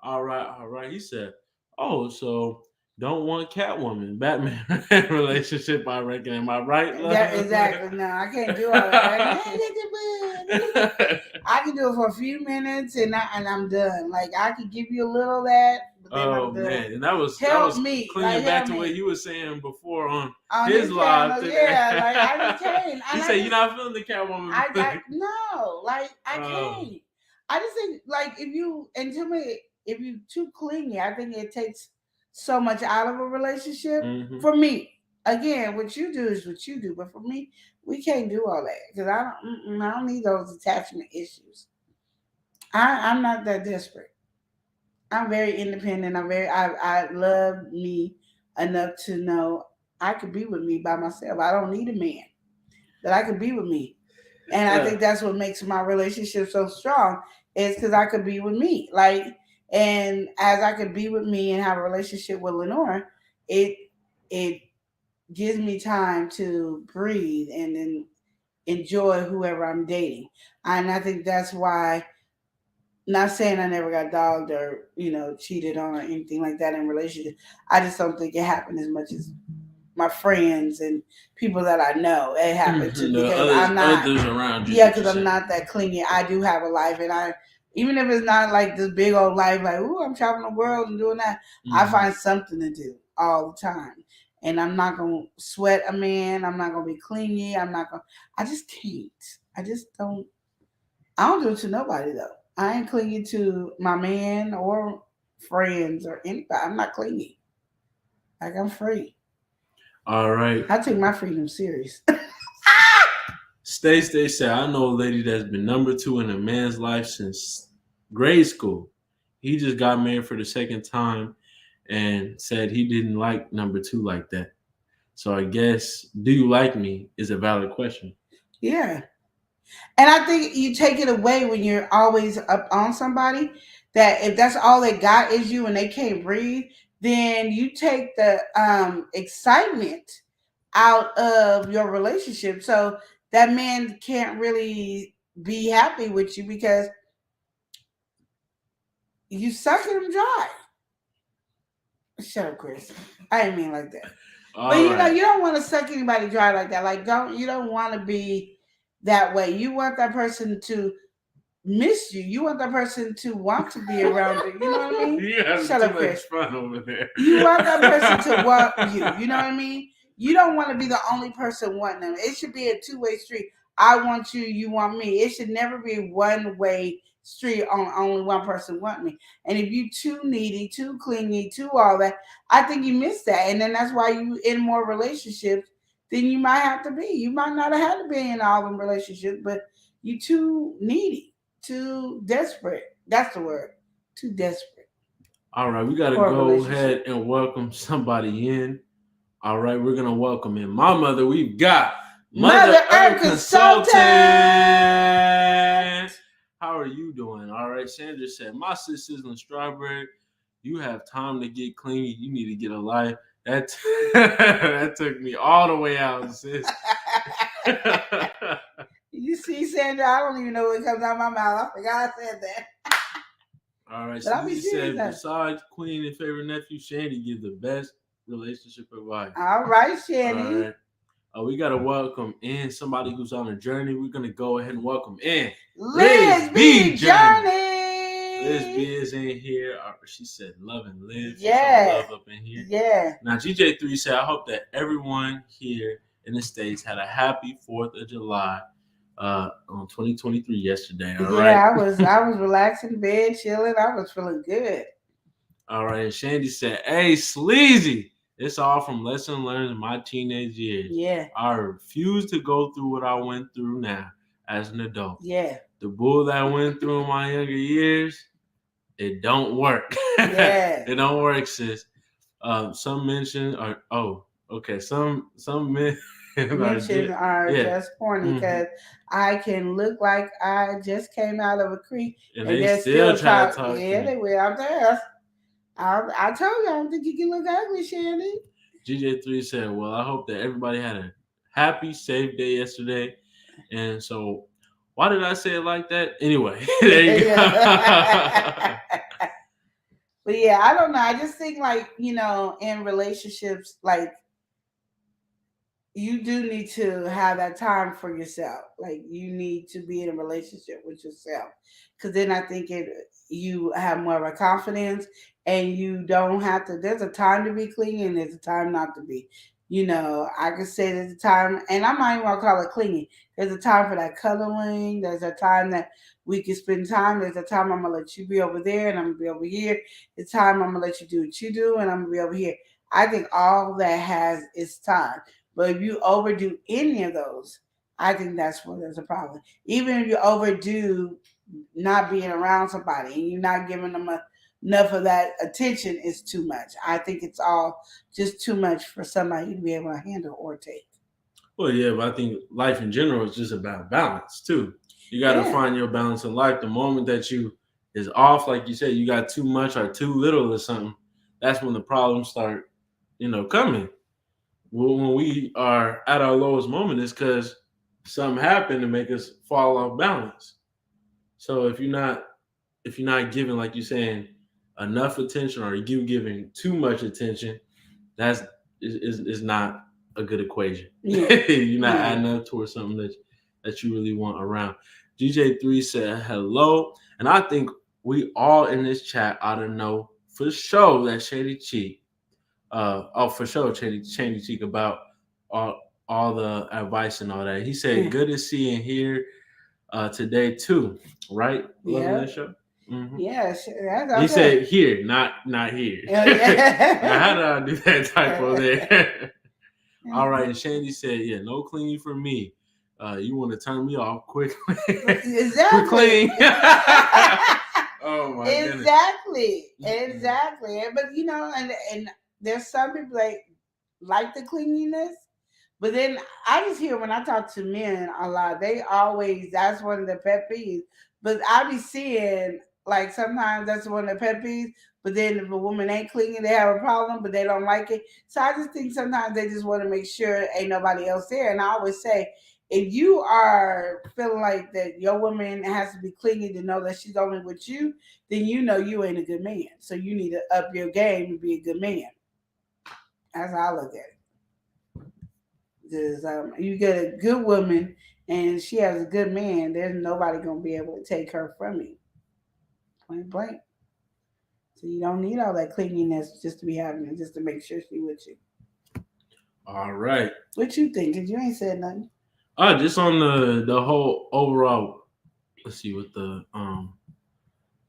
All right. He said, oh, so don't want Catwoman, Batman relationship, I reckon. Am I right? Yeah, exactly. No, I can't do all that. I can do it for a few minutes and I'm done. Like, I can give you a little of that, but then I'm done. Man, and that was me. clinging back to what he was saying before on his live. Yeah, like I just can't. He said, "You're not feeling the Catwoman." No, like I can't. I just think like if you too clingy, I think it takes so much out of a relationship. Mm-hmm. For me, again, what you do is what you do, but for me, we can't do all that because I don't need those attachment issues. I'm not that desperate. I'm very independent. I love me enough to know I could be with me by myself. I don't need a man. That I could be with me. And I think that's what makes my relationship so strong is because I could be with me. Like, and as I could be with me and have a relationship with Lenora, it gives me time to breathe and then enjoy whoever I'm dating. And I think that's why, not saying I never got dogged or, cheated on or anything like that in relationship. I just don't think it happened as much as my friends and people that I know. It happened to because I'm not others around you. Yeah, because I'm not that clingy. I do have a life, and even if it's not like this big old life, like ooh, I'm traveling the world and doing that. I find something to do all the time, and I'm not gonna sweat a man. I'm not gonna be clingy. I'm not gonna. I just can't. I just don't. I don't do it to nobody though. I ain't clingy to my man or friends or anybody. I'm not clingy. Like I'm free. All right. I take my freedom serious. Stay said, I know a lady that's been number 2 in a man's life since grade school. He just got married for the second time and said he didn't like number 2 like that. So I guess, do you like me is a valid question. Yeah. And I think you take it away when you're always up on somebody, that if that's all they got is you and they can't breathe, then you take the excitement out of your relationship. So that man can't really be happy with you because you sucking him dry. Shut up, Chris. I didn't mean like that. But you know, you don't want to suck anybody dry like that. Like you don't want to be that way. You want that person to miss you. You want that person to want to be around you. You know what I mean? You have Shut too up, much Chris. fun over there. You want that person to want you. You know what I mean? You don't want to be the only person wanting them. It should be a two-way street. I want you, you want me. It should never be one-way street on only one person want me. And if you too needy, too clingy, too all that, I think you miss that. And then that's why you in more relationships than you might have to be. You might not have had to be in all them relationships, but you too needy, too desperate. That's the word. Too desperate. All right, we got to go ahead and welcome somebody in. All right, we're going to welcome in my mother. We've got Mother Earth Consultant. How are you doing? All right, Sandra said, my sister's in Strawberry. You have time to get clean. You need to get a life. That took me all the way out, sis. You see, Sandra, I don't even know what comes out of my mouth. I forgot I said that. All right, so she said, besides Queen and favorite nephew, Shandy gives the best relationship advice. All right, Shandy. All right. We got to welcome in somebody who's on a journey. We're going to go ahead and welcome in Liz B. Journey. Liz B is in here. She said, love and live. Yeah. Love up in here. Yeah. Now, GJ3 said, I hope that everyone here in the States had a happy 4th of July on 2023 yesterday. All right. I was relaxing in bed, chilling. I was feeling good. All right. And Shandy said, hey, Sleazy. It's all from lesson learned in my teenage years. Yeah. I refuse to go through what I went through now as an adult. Yeah. The bull that I went through in my younger years, it don't work. Yeah. It don't work, sis. Some mention some men mention are just corny because I can look like I just came out of a creek and they still try to talk. Yeah, they will. I'm there. I told you I don't think you can look ugly, Shandy. GJ3 said, well, I hope that everybody had a happy, safe day yesterday. And so, why did I say it like that? Anyway, there you go. But yeah, I don't know. I just think in relationships, you do need to have that time for yourself. Like you need to be in a relationship with yourself. Because then I think you have more of a confidence and you don't have to, there's a time to be clingy and there's a time not to be. I could say there's a time, and I'm not even going to call it clingy. There's a time for that cuddling. There's a time that we can spend time. There's a time I'm going to let you be over there and I'm going to be over here. It's time I'm going to let you do what you do and I'm going to be over here. I think all that has its time. But if you overdo any of those, I think that's where there's a problem. Even if you overdo not being around somebody and you're not giving them enough of that attention, is too much. I think it's all just too much for somebody to be able to handle or take. Well, yeah, but I think life in general is just about balance too. You got to find your balance in life. The moment that you is off, like you said, you got too much or too little or something, that's when the problems start, coming. When we are at our lowest moment is because something happened to make us fall off balance. So if you're not giving, like you're saying, enough attention, or you giving too much attention, that's is not a good equation. Yeah. You're not adding up towards something that you really want around. DJ3 said hello, and I think we all in this chat ought to know for sure that Shady Cheek, for sure, Shady Cheek about all the advice and all that. He said, "Good to see and hear today too." Right? Loving this show. Mm-hmm. Yes. He said here, not here. Oh, yeah. Now, how did I do that typo there? All right, and Shandy said, "Yeah, no cleaning for me. You want to turn me off quickly? Exactly. Quick clean." Oh my goodness. Exactly. But you know, and there's some people like the cleanliness, but then I just hear when I talk to men a lot, they always that's one of their pet peeves. But I be seeing like sometimes that's one of their pet peeves. But then if a woman ain't cleaning, they have a problem, but they don't like it. So I just think sometimes they just want to make sure ain't nobody else there. And I always say, if you are feeling like that your woman has to be clingy to know that she's only with you, then you know you ain't a good man. So you need to up your game and be a good man. That's how I look at it. Because you get a good woman and she has a good man, there's nobody going to be able to take her from you. Point blank. So you don't need all that clinginess just to be having it, just to make sure she's with you. All right. What you think? Because you ain't said nothing. Just on the whole overall. Let's see what the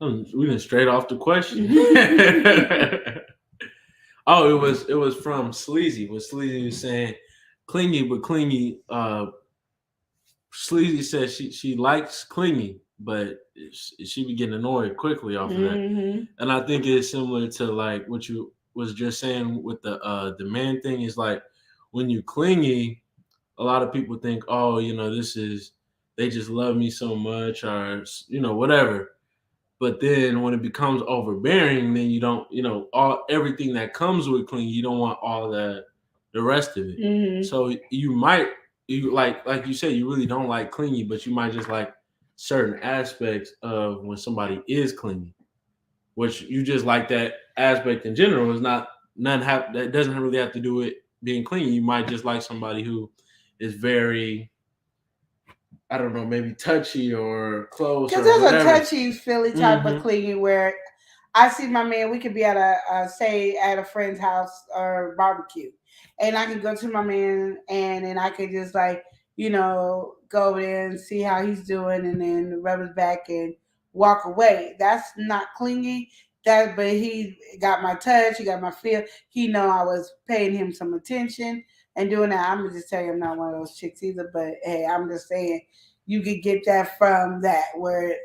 we went straight off the question. Oh, it was from Sleazy. When Sleazy was saying clingy, but clingy. Sleazy says she likes clingy, but she be getting annoyed quickly off of that. And I think it's similar to like what you was just saying with the man thing. Is like when you clingy, a lot of people think, oh, you know, they just love me so much, or you know, whatever. But then when it becomes overbearing, then you don't, you know, everything that comes with clingy, you don't want all the rest of it. So you like you said, you really don't like clingy, but you might just like certain aspects of when somebody is clingy, which you just like that aspect in general. Is not that doesn't really have to do with being clingy. You might just like somebody who is very, I don't know, maybe touchy or close. Because there's a touchy feely type of clingy where I see my man, we could be at a friend's house or barbecue. And I can go to my man and then I could just like, you know, go over there and see how he's doing and then rub his back and walk away. That's not clingy. But he got my touch, he got my feel. He know I was paying him some attention and doing that. I'm gonna just tell you I'm not one of those chicks either, but hey, I'm just saying you could get that from that where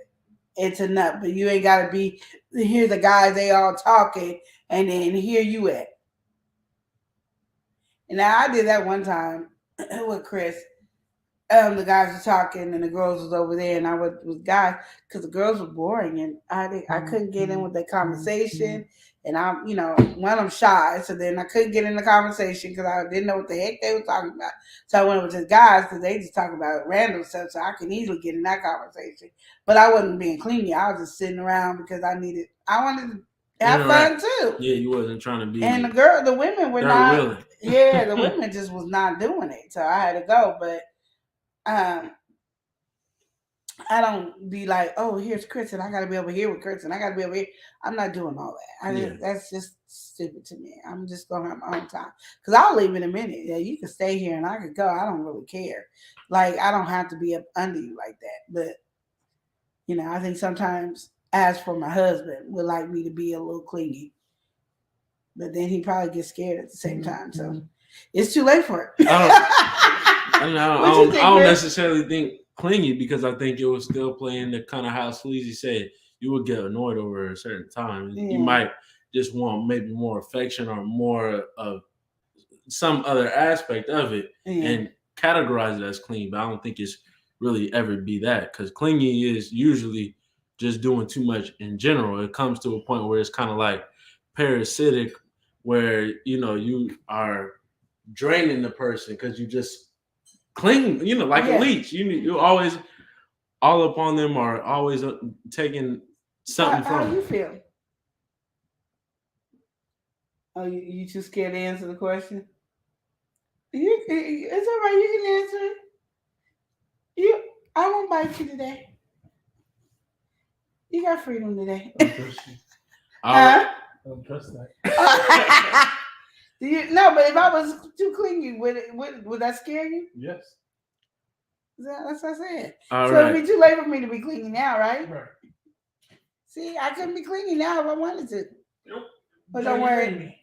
it's enough, but you ain't gotta be here the guys they all talking and then here you at. And now I did that one time with Chris. The guys were talking and the girls was over there and I was with guys because the girls were boring and I couldn't get in with the conversation and I'm, you know, one I'm shy, so then I couldn't get in the conversation because I didn't know what the heck they were talking about. So I went with the guys because they just talk about random stuff, so I can easily get in that conversation. But I wasn't being clingy. I was just sitting around because I wanted to have fun too. Yeah, you wasn't trying to be. And the women were not. Willing. Yeah, the women just was not doing it, so I had to go. But I don't be like, oh, here's Chris, and I got to be over here with Chris, and I got to be over here. I'm not doing all that. That's just stupid to me. I'm just going to have my own time. Because I'll leave in a minute. Yeah, you can stay here, and I could go. I don't really care. Like, I don't have to be up under you like that. But, you know, I think sometimes, as for my husband, would like me to be a little clingy. But then he probably gets scared at the same time. So, it's too late for it. I don't necessarily think clingy because I think it was still playing the kind of how Sleazy said you would get annoyed over a certain time. Yeah. You might just want maybe more affection or more of some other aspect of it and categorize it as clingy. But I don't think it's really ever be that because clingy is usually just doing too much in general. It comes to a point where it's kind of like parasitic where, you know, you are draining the person because you just cling, you know, like a leech. You always all up on them or always taking something from them. How you feel? Oh, you too scared to answer the question? You It's all right. You can answer. I won't bite you today. You got freedom today. I don't trust you. All right. I don't trust that. No, but if I was too clingy, would that scare you? Yes. That's what I said. All so right. it'd be too late for me to be clingy now, right? Right. See, I couldn't be clingy now if I wanted to. Nope. But don't worry.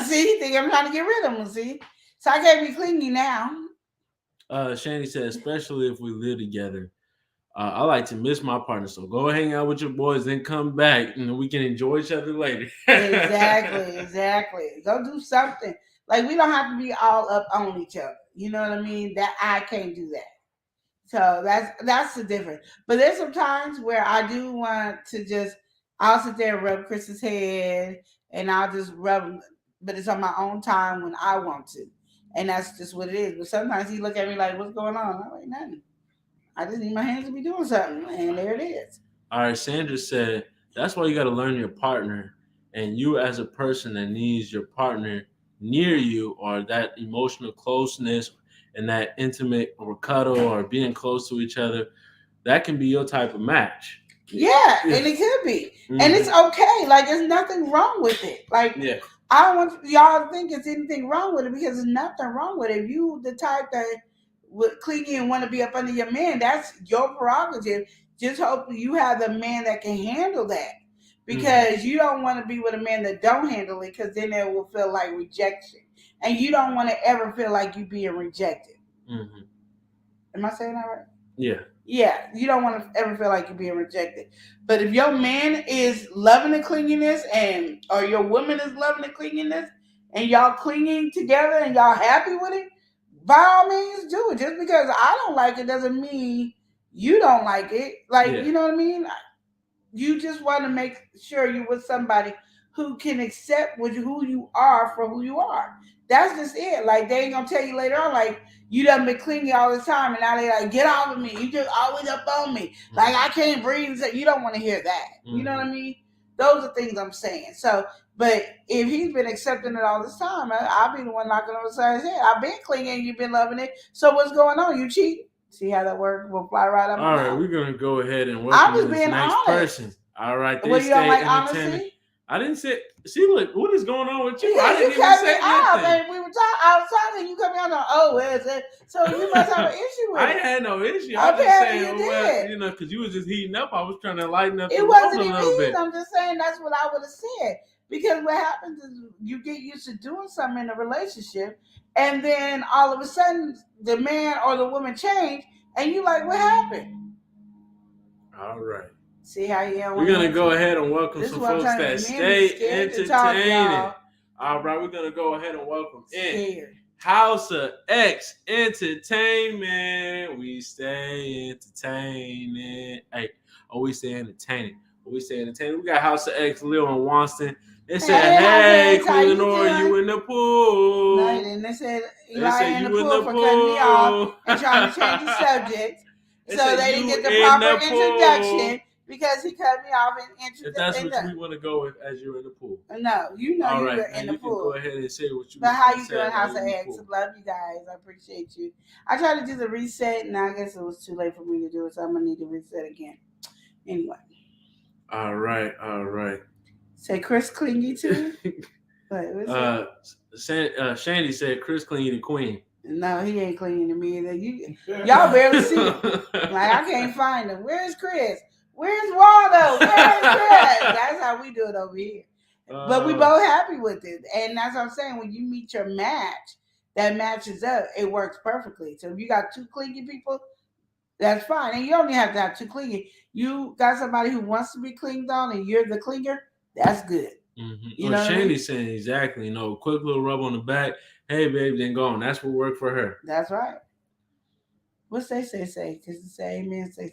See, think I'm trying to get rid of them. See, so I can't be clingy now. Shandy said, especially if we live together. I like to miss my partner, so go hang out with your boys, then come back, and we can enjoy each other later. Exactly. Go do something. Like we don't have to be all up on each other. You know what I mean? That I can't do that. So that's the difference. But there's some times where I do want to just I'll sit there and rub Chris's head and I'll just rub him, but it's on my own time when I want to. And that's just what it is. But sometimes he look at me like, what's going on? I'm like, nothing. I just need my hands to be doing something. And there it is. All right, Sandra said, that's why you got to learn your partner. And you as a person that needs your partner near you, or that emotional closeness and that intimate or cuddle or being close to each other, that can be your type of match. Yeah. And it could be. Mm-hmm. And it's okay. Like, there's nothing wrong with it. Like, I don't want y'all to think it's anything wrong with it, because there's nothing wrong with it. If you the type that would clingy and want to be up under your man, that's your prerogative. Just hope you have the man that can handle that, because you don't want to be with a man that don't handle it, because then it will feel like rejection, and you don't want to ever feel like you being rejected. Mm-hmm. Am I saying that right? Yeah, you don't want to ever feel like you're being rejected. But if your man is loving the clinginess, or your woman is loving the clinginess, and y'all clinging together and y'all happy with it, by all means do it. Just because I don't like it doesn't mean you don't like it. Like, you know what I mean? You just want to make sure you're with somebody who can accept who you are for who you are. That's just it. Like, they ain't gonna tell you later on, like, you done been clingy all the time, and now they like, get off of me. You just always up on me. Like, I can't breathe. You don't want to hear that. You know what I mean? Those are things I'm saying. So, but if he's been accepting it all this time, I'll be the one knocking on the side of his head. I've been clinging, you've been loving it. So what's going on? You cheating? See how that works? We'll fly right up. All right, we're gonna go ahead and welcome this next person. All right, well, you don't like honesty? I didn't say. See, look, what is going on with you? Yeah, I didn't you even say off, nothing. and we were talking. I was talking. You cut me on. Oh, where's it? So you must have an issue with it. I had no issue. I was just saying, well, because you was just heating up. I was trying to lighten up. It wasn't even heating. I'm just saying that's what I would have said. Because what happens is you get used to doing something in a relationship, and then all of a sudden the man or the woman change, and you like, what happened? All right. See how you are. We're going to go ahead and welcome some folks that stay entertaining. All right, we're going to go ahead and welcome in House of X Entertainment. We stay entertaining. Hey, we stay entertaining. We got House of X, Lil and Wanston. They said, hey Queen Lenore, you in the pool. No, and they said, Eli in the pool for cutting me off and trying to change the subject. So they didn't get the proper introduction. Because he cut me off and introduced. If that's what we want to go with, as you're in the pool. No, you know all you right, were in the pool. Go ahead and say what you. But how you doing, House of X? Love you guys. I appreciate you. I tried to do the reset, and I guess it was too late for me to do it, so I'm gonna need to reset again. Anyway. All right. Say Chris Clingy too. Shandy said Chris Clingy the Queen. No, he ain't clinging to me either. Y'all barely see him. Like, I can't find him. Where's Chris? Where's Waldo? Where's Chris? That's how we do it over here. But we both happy with it. And that's what I'm saying. When you meet your match, that matches up. It works perfectly. So if you got two clingy people, that's fine. And you don't even have to have two clingy. You got somebody who wants to be clinged on and you're the clinger, that's good. Mm-hmm. You know Shandy's saying exactly. Quick little rub on the back. Hey, babe, then go on. That's what worked for her. That's right. What's they say? Because it say amen, say.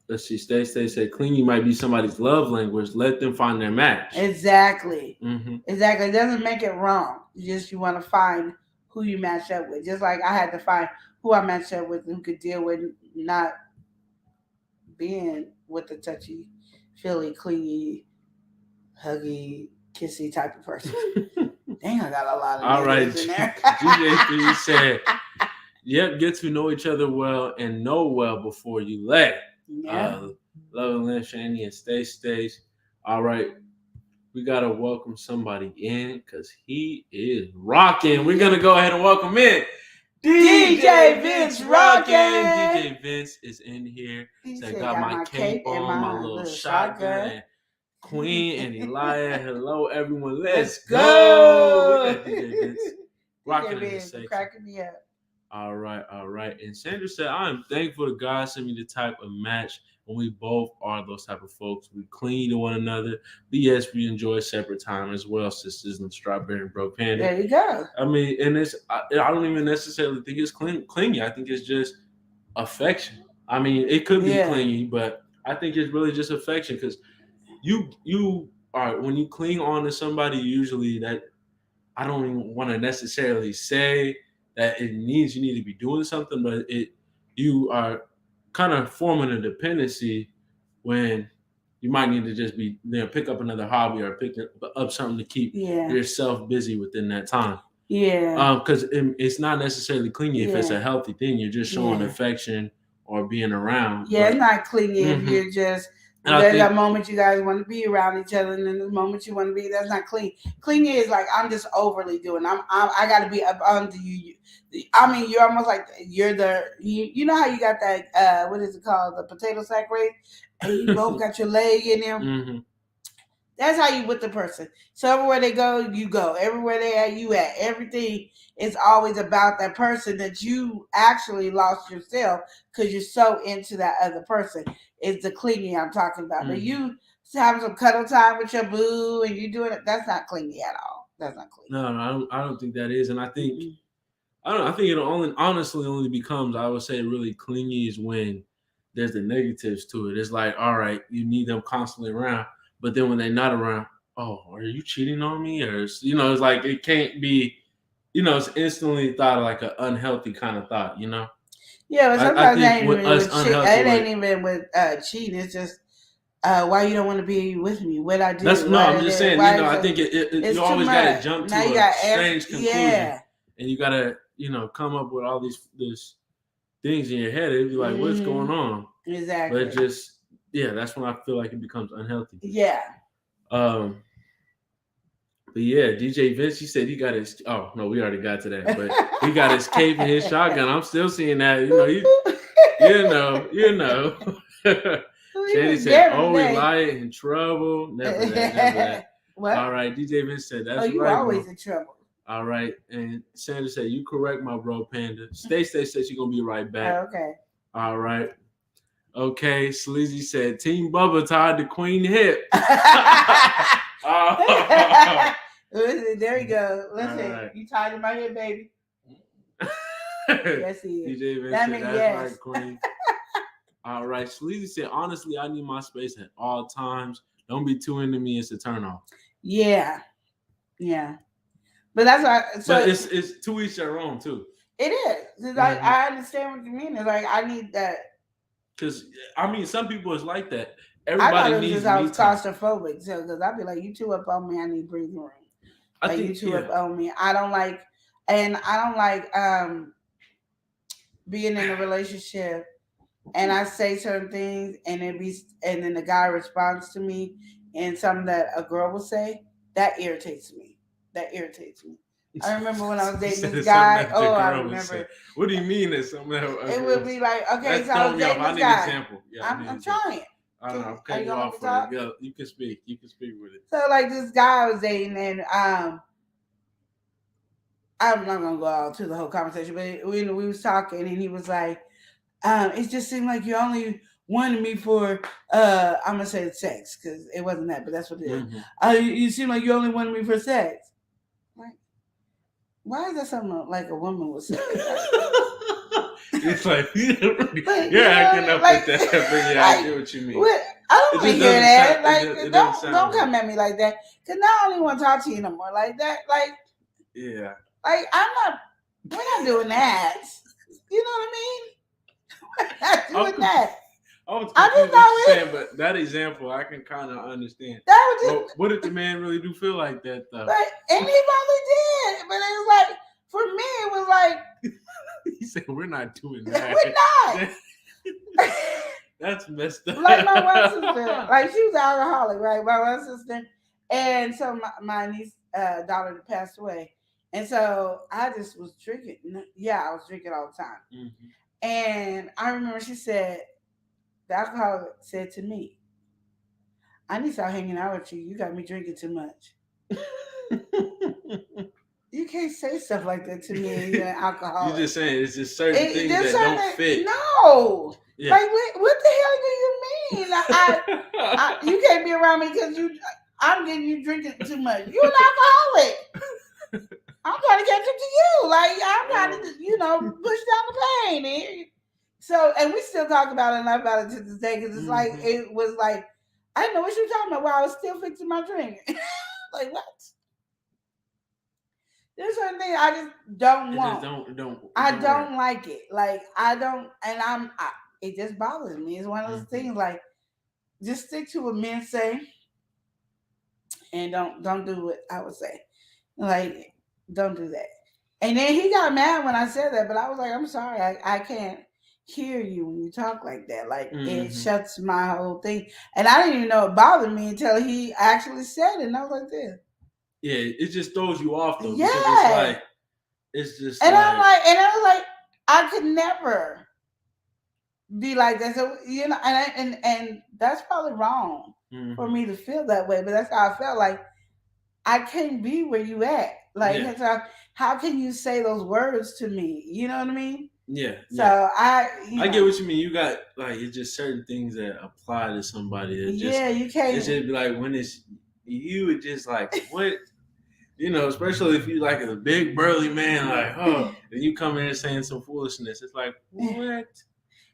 Let's see. Stay. Clingy might be somebody's love language. Let them find their match. Exactly. Mm-hmm. Exactly. It doesn't make it wrong. You want to find who you match up with. Just like I had to find who I matched up with who could deal with not being with the touchy, feely, clingy, huggy, kissy type of person. Dang, I got a lot of All right, negatives in there. GJ3 said, "Yep, get to know each other well and know well before you lay." Yeah. Love and live, Shani, and stay stays. All right, we gotta welcome somebody in because he is rocking. We're gonna go ahead and welcome in DJ Vince rocking. DJ Vince is in here. He Said, said, got my cape and on, my little shotgun. And Queen and Elia, hello everyone. Let's go. We got DJ Vince rocking in the section. Cracking me up. All right. And Sandra said, I'm thankful to God sent me the type of match when we both are those type of folks. We cling to one another. But yes, we enjoy separate time as well, sisters and Strawberry and Bro Panda. There you go. I mean, and I don't even necessarily think it's clingy. I think it's just affection. I mean, it could be clingy, but I think it's really just affection because you are, when you cling on to somebody, usually that I don't even want to necessarily say that you need to be doing something, but you are kind of forming a dependency when you might need to just be pick up another hobby or pick up something to keep yourself busy within that time. Yeah. Because it's not necessarily clingy if it's a healthy thing. You're just showing affection or being around. Yeah, it's not clingy if you're just. There's a moment you guys want to be around each other, and then the moment you want to be, that's not clingy. Clingy is like I'm just overly doing. I got to be up onto you. I mean, you're almost like you're you know how you got that what is it called, the potato sack race, and you both got your leg in them. Mm-hmm. That's how you with the person. So everywhere they go, you go. Everywhere they at, you at. Everything is always about that person that you actually lost yourself because you're so into that other person. It's the clingy I'm talking about. Mm-hmm. But you having some cuddle time with your boo and you doing it, that's not clingy at all. That's not clingy. No, I don't think that is. And I think I think it only becomes, I would say, really clingy is when there's the negatives to it. It's like, all right, you need them constantly around. But then when they're not around, oh, are you cheating on me? Or, it's like it can't be, it's instantly thought of like an unhealthy kind of thought, Yeah, but sometimes it ain't even with it ain't even with cheating. It's just why you don't want to be with me. What I do. I'm just saying, I think you always got to jump to a strange conclusion. And you got to, come up with all these things in your head. It'd be like, what's going on? Exactly. But just... yeah, that's when I feel like it becomes unhealthy. Yeah. But yeah, DJ Vince, he said he got his. Oh no, we already got to that. But he got his cape and his shotgun. I'm still seeing that. Shady said, "Oh, we lying in trouble." Never that. What? All right, DJ Vince said that's right. You always in trouble. All right, and Sandra said, "You correct, my bro, Panda." Stay said she's gonna be right back. Okay. All right. Okay, Sleazy said, Team Bubba tied the Queen hip. There you go. Listen, right. You tied in my hip, baby. Yes, he is. DJ Vince said, that's right, Queen. All right, Sleazy said, honestly, I need my space at all times. Don't be too into me. It's a turn off. Yeah. But that's why. But it's to each their own, too. It is. It's like, I understand what you mean. It's like, I need that. Because, some people is like that. Everybody needs me. I was claustrophobic, so because I'd be like, you two up on me, I need breathing room. I think you two up on me. I don't like being in a relationship and I say certain things and then the guy responds to me and something that a girl will say, that irritates me. I remember when I was dating this guy. Oh, I remember. What do you mean that something else? It would be like, okay, so I was dating this guy. Example. Yeah, I'm trying. I don't know. I'm cutting you off for it. Yeah, you can speak. With it. So like this guy I was dating, and I'm not gonna go out to the whole conversation, but we was talking, and he was like, "It just seemed like you only wanted me for I'm gonna say sex because it wasn't that, but that's what it is. Mm-hmm. You seem like you only wanted me for sex." Like, why is that something like a woman would say? It's like you're acting up with that, but yeah, I get what you mean. I don't want to hear that. Don't come at me like that. Cause now I don't even want to talk to you no more like that. Like, yeah, like we're not doing that. You know what I mean? We're not doing that. I just know it. But that example, I can kind of understand. That was just, what if the man really do feel like that though? But and he probably said, "We're not doing that. We're not." That's messed up. Like my one sister, like she was an alcoholic, right? My one sister, and so my niece daughter passed away, and so I just was drinking. Yeah, I was drinking all the time. Mm-hmm. And I remember she said, the alcoholic said to me, "I need to start hanging out with you. You got me drinking too much." You can't say stuff like that to me and you're an alcoholic. You're just saying it's just certain things that don't fit. No. Yeah. Like, what the hell do you mean? Like, you can't be around me because I'm getting you drinking too much. You're an alcoholic. I'm trying to catch up to you. Like, I'm trying to, push down the pain. So, and we still talk about it and laugh about it to this day because it's like, it was like, I didn't know what you were talking about while I was still fixing my drink. Like, what? There's certain things I just don't want. I don't like it. Like, I don't, and it just bothers me. It's one of those things like, just stick to what men say and don't do what I would say. Like, don't do that. And then he got mad when I said that, but I was like, I'm sorry, I can't hear you when you talk like that. Like, it shuts my whole thing. And I didn't even know it bothered me until he actually said it, and I was like this. Yeah, it just throws you off though. Yeah. Because it's just and I was like, I could never be like that. So, and that's probably wrong for me to feel that way, but that's how I felt. Like, I can't be where you at. Like, how can you say those words to me? You know what I mean? Yeah. So I get what you mean. You got it's just certain things that apply to somebody. That you can't. It's just like when it's you, it's just like what. Especially if you like a big burly man, like, and you come in saying some foolishness. It's like, what?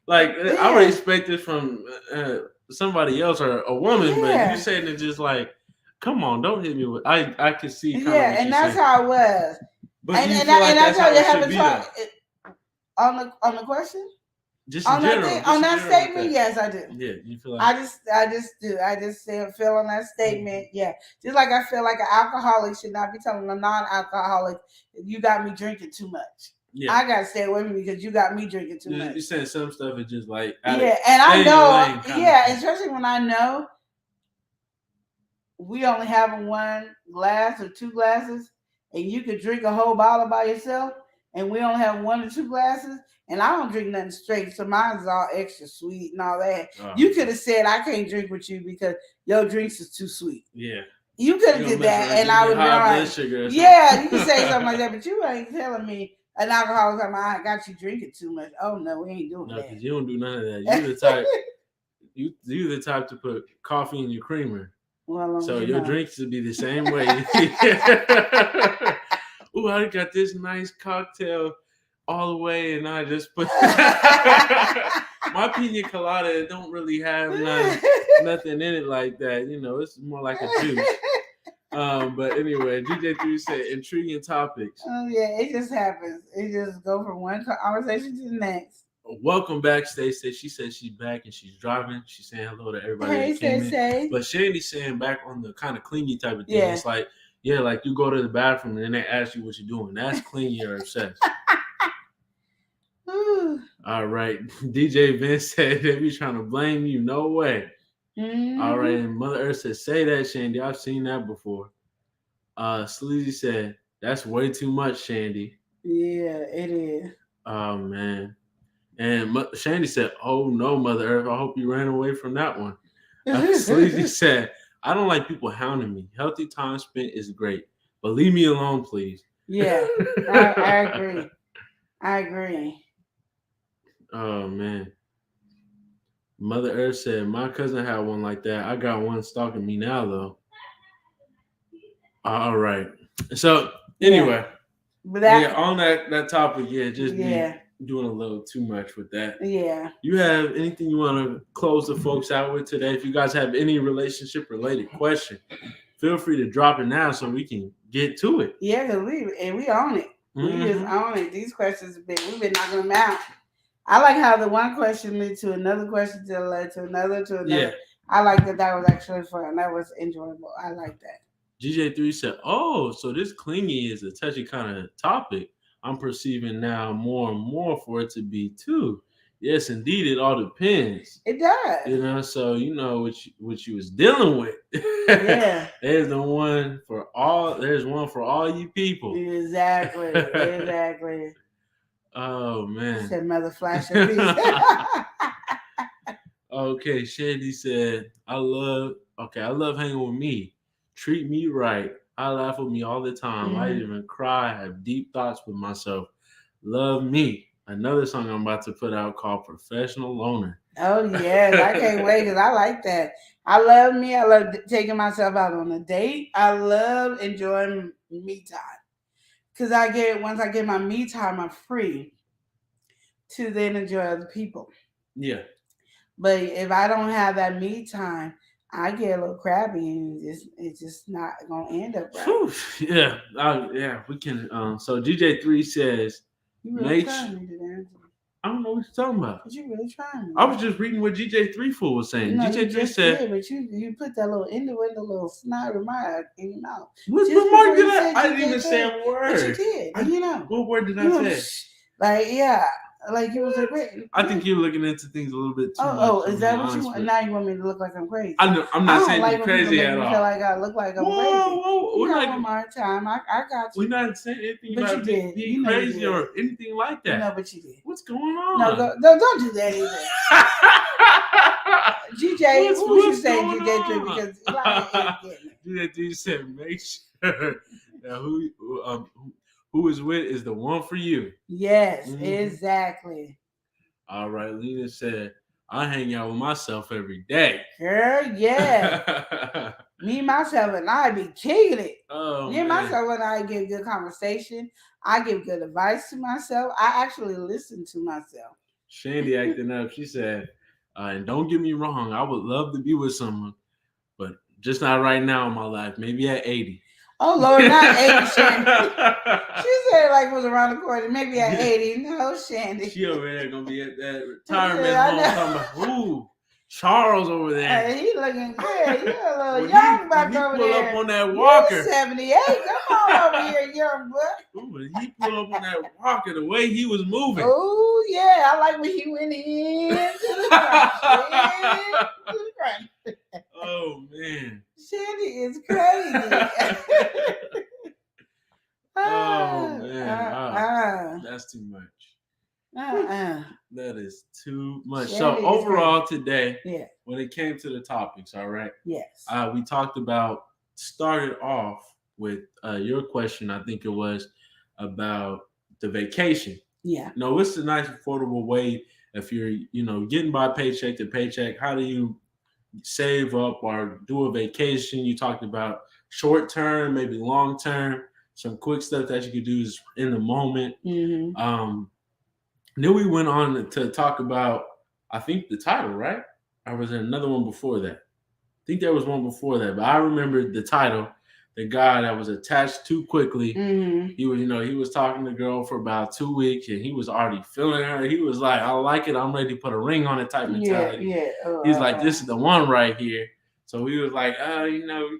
Like, I would expect it from somebody else or a woman, but you saying it just like, come on, don't hit me with. I can see. And that's how it was. But I tell you, have a talk on the question. Just in general, on that statement, yes, I do. Yeah, you feel like I just do. I just feel on that statement, yeah. Just like I feel like an alcoholic should not be telling a non-alcoholic, you got me drinking too much. Yeah. I gotta stay away from you because you got me drinking too much. You're saying some stuff is just like and I know, especially when I know we only have one glass or two glasses, and you could drink a whole bottle by yourself, and we only have one or two glasses. And I don't drink nothing straight, so mine's all extra sweet and all that. You could have said, I can't drink with you because your drinks is too sweet. Yeah. You could have did that, and I would be all right. Yeah, you can say something like that, but you ain't telling me an alcoholic time, I got you drinking too much. Oh, no, we ain't doing that. You don't do none of that. You're the type, you're the type to put coffee in your creamer. Well, so your drinks would be the same way. Ooh, I got this nice cocktail all the way, and I just put my pina colada. It don't really have nothing in it like that. It's more like a juice. But anyway, DJ3 said intriguing topics. Oh yeah, it just happens. It just go from one conversation to the next. Welcome back, Stacey. She said she's back and she's driving. She's saying hello to everybody. Hey, Stacey. But Shandy's saying back on the kind of clingy type of thing. Yeah. It's like, like you go to the bathroom and then they ask you what you're doing. That's clingy or obsessed. All right. DJ Vince said they be trying to blame you. No way. Mm-hmm. All right. And Mother Earth said, say that, Shandy. I've seen that before. Sleazy said, that's way too much, Shandy. Yeah, it is. Oh, man. And Shandy said, oh, no, Mother Earth. I hope you ran away from that one. Sleazy said, I don't like people hounding me. Healthy time spent is great. But leave me alone, please. Yeah, I agree. I agree. Oh, man. Mother Earth said, my cousin had one like that. I got one stalking me now, though. All right. So, anyway. On that topic, just be doing a little too much with that. Yeah. You have anything you want to close the folks out with today? If you guys have any relationship-related question, feel free to drop it now so we can get to it. Yeah, because we own it. Mm-hmm. We just own it. These questions we've been knocking them out. I like how the one question led to another question led to another to another. Yeah. I like that was actually fun. That was enjoyable. I like that. GJ3 said, oh, so this clingy is a touchy kind of topic. I'm perceiving now more and more for it to be too. Yes, indeed, it all depends. It does. You know, so you know what you was dealing with. Yeah. There's one for all you people. Exactly. Exactly. Oh man. Said mother flash your piece. Okay, Shandy said, I love hanging with me. Treat me right. I laugh with me all the time. I even cry, have deep thoughts with myself. Love me. Another song I'm about to put out called Professional Loner. Oh yes, I can't wait because I like that. I love me. I love taking myself out on a date. I love enjoying me time because once I get my me time, I'm free to then enjoy other people. Yeah. But if I don't have that me time, I get a little crabby and it's just not gonna end up right. Whew, yeah. Yeah, we can so DJ3 says You really trying me today. I don't know what you're talking about. But you really trying me. I was just reading what DJ3 Fool was saying. No, DJ3 said, did, but you put that little innuendo, little snide remark in your mouth. What remark did I didn't even say a word. But you did. You know. What word did I say? Like, yeah. Like you was like, I think you're looking into things a little bit too much. Oh, is that what you want? Now you want me to look like I'm crazy? I'm not saying like you're crazy at all. I feel like I look like I'm crazy. Whoa, you know, one more time. I got you. We're not saying anything but about being crazy or anything like that. No, but you did. What's going on? No, don't do that either. GJ, who was you saying GJ3? Because GJ3 said, make sure that who is with is the one for you. Yes, exactly. All right, Lena said, I hang out with myself every day. Girl, yeah. Me, myself, and I be kicking it. Oh, Me, myself, and I give good conversation. I give good advice to myself. I actually listen to myself. Shandy acting up. She said, and don't get me wrong, I would love to be with someone, but just not right now in my life. Maybe at 80. Oh, Lord, not 80, Shandy. She said like it was around the corner. Maybe at 80. No, Shandy. She over there going to be at that retirement home talking about, ooh, Charles over there. He looking good. You're a little young back over there. He pull up on that walker. You're 78. Come on over here, young boy. Ooh, he pull up on that walker the way he was moving. Oh, yeah. I like when he went in to the front. Oh, man. Shandy is crazy. Oh, man. That's too much. That is too much. Shandy so overall today, yeah, when it came to the topics, all right? Yes. We started off with your question, I think it was, about the vacation. Yeah. No, it's a nice affordable way if you're, getting by paycheck to paycheck. How do you save up or do a vacation? You talked about short term, maybe long term, some quick stuff that you could do is in the moment. Mm-hmm. Then we went on to talk about, I think, the title, right? Or was there another one before that? I think there was one before that, but I remember the title. The guy that was attached too quickly. Mm-hmm. He was talking to the girl for about 2 weeks, and he was already feeling her. He was like, "I like it. I'm ready to put a ring on it." Type mentality. Yeah. He's like, "This is the one right here." So he was like,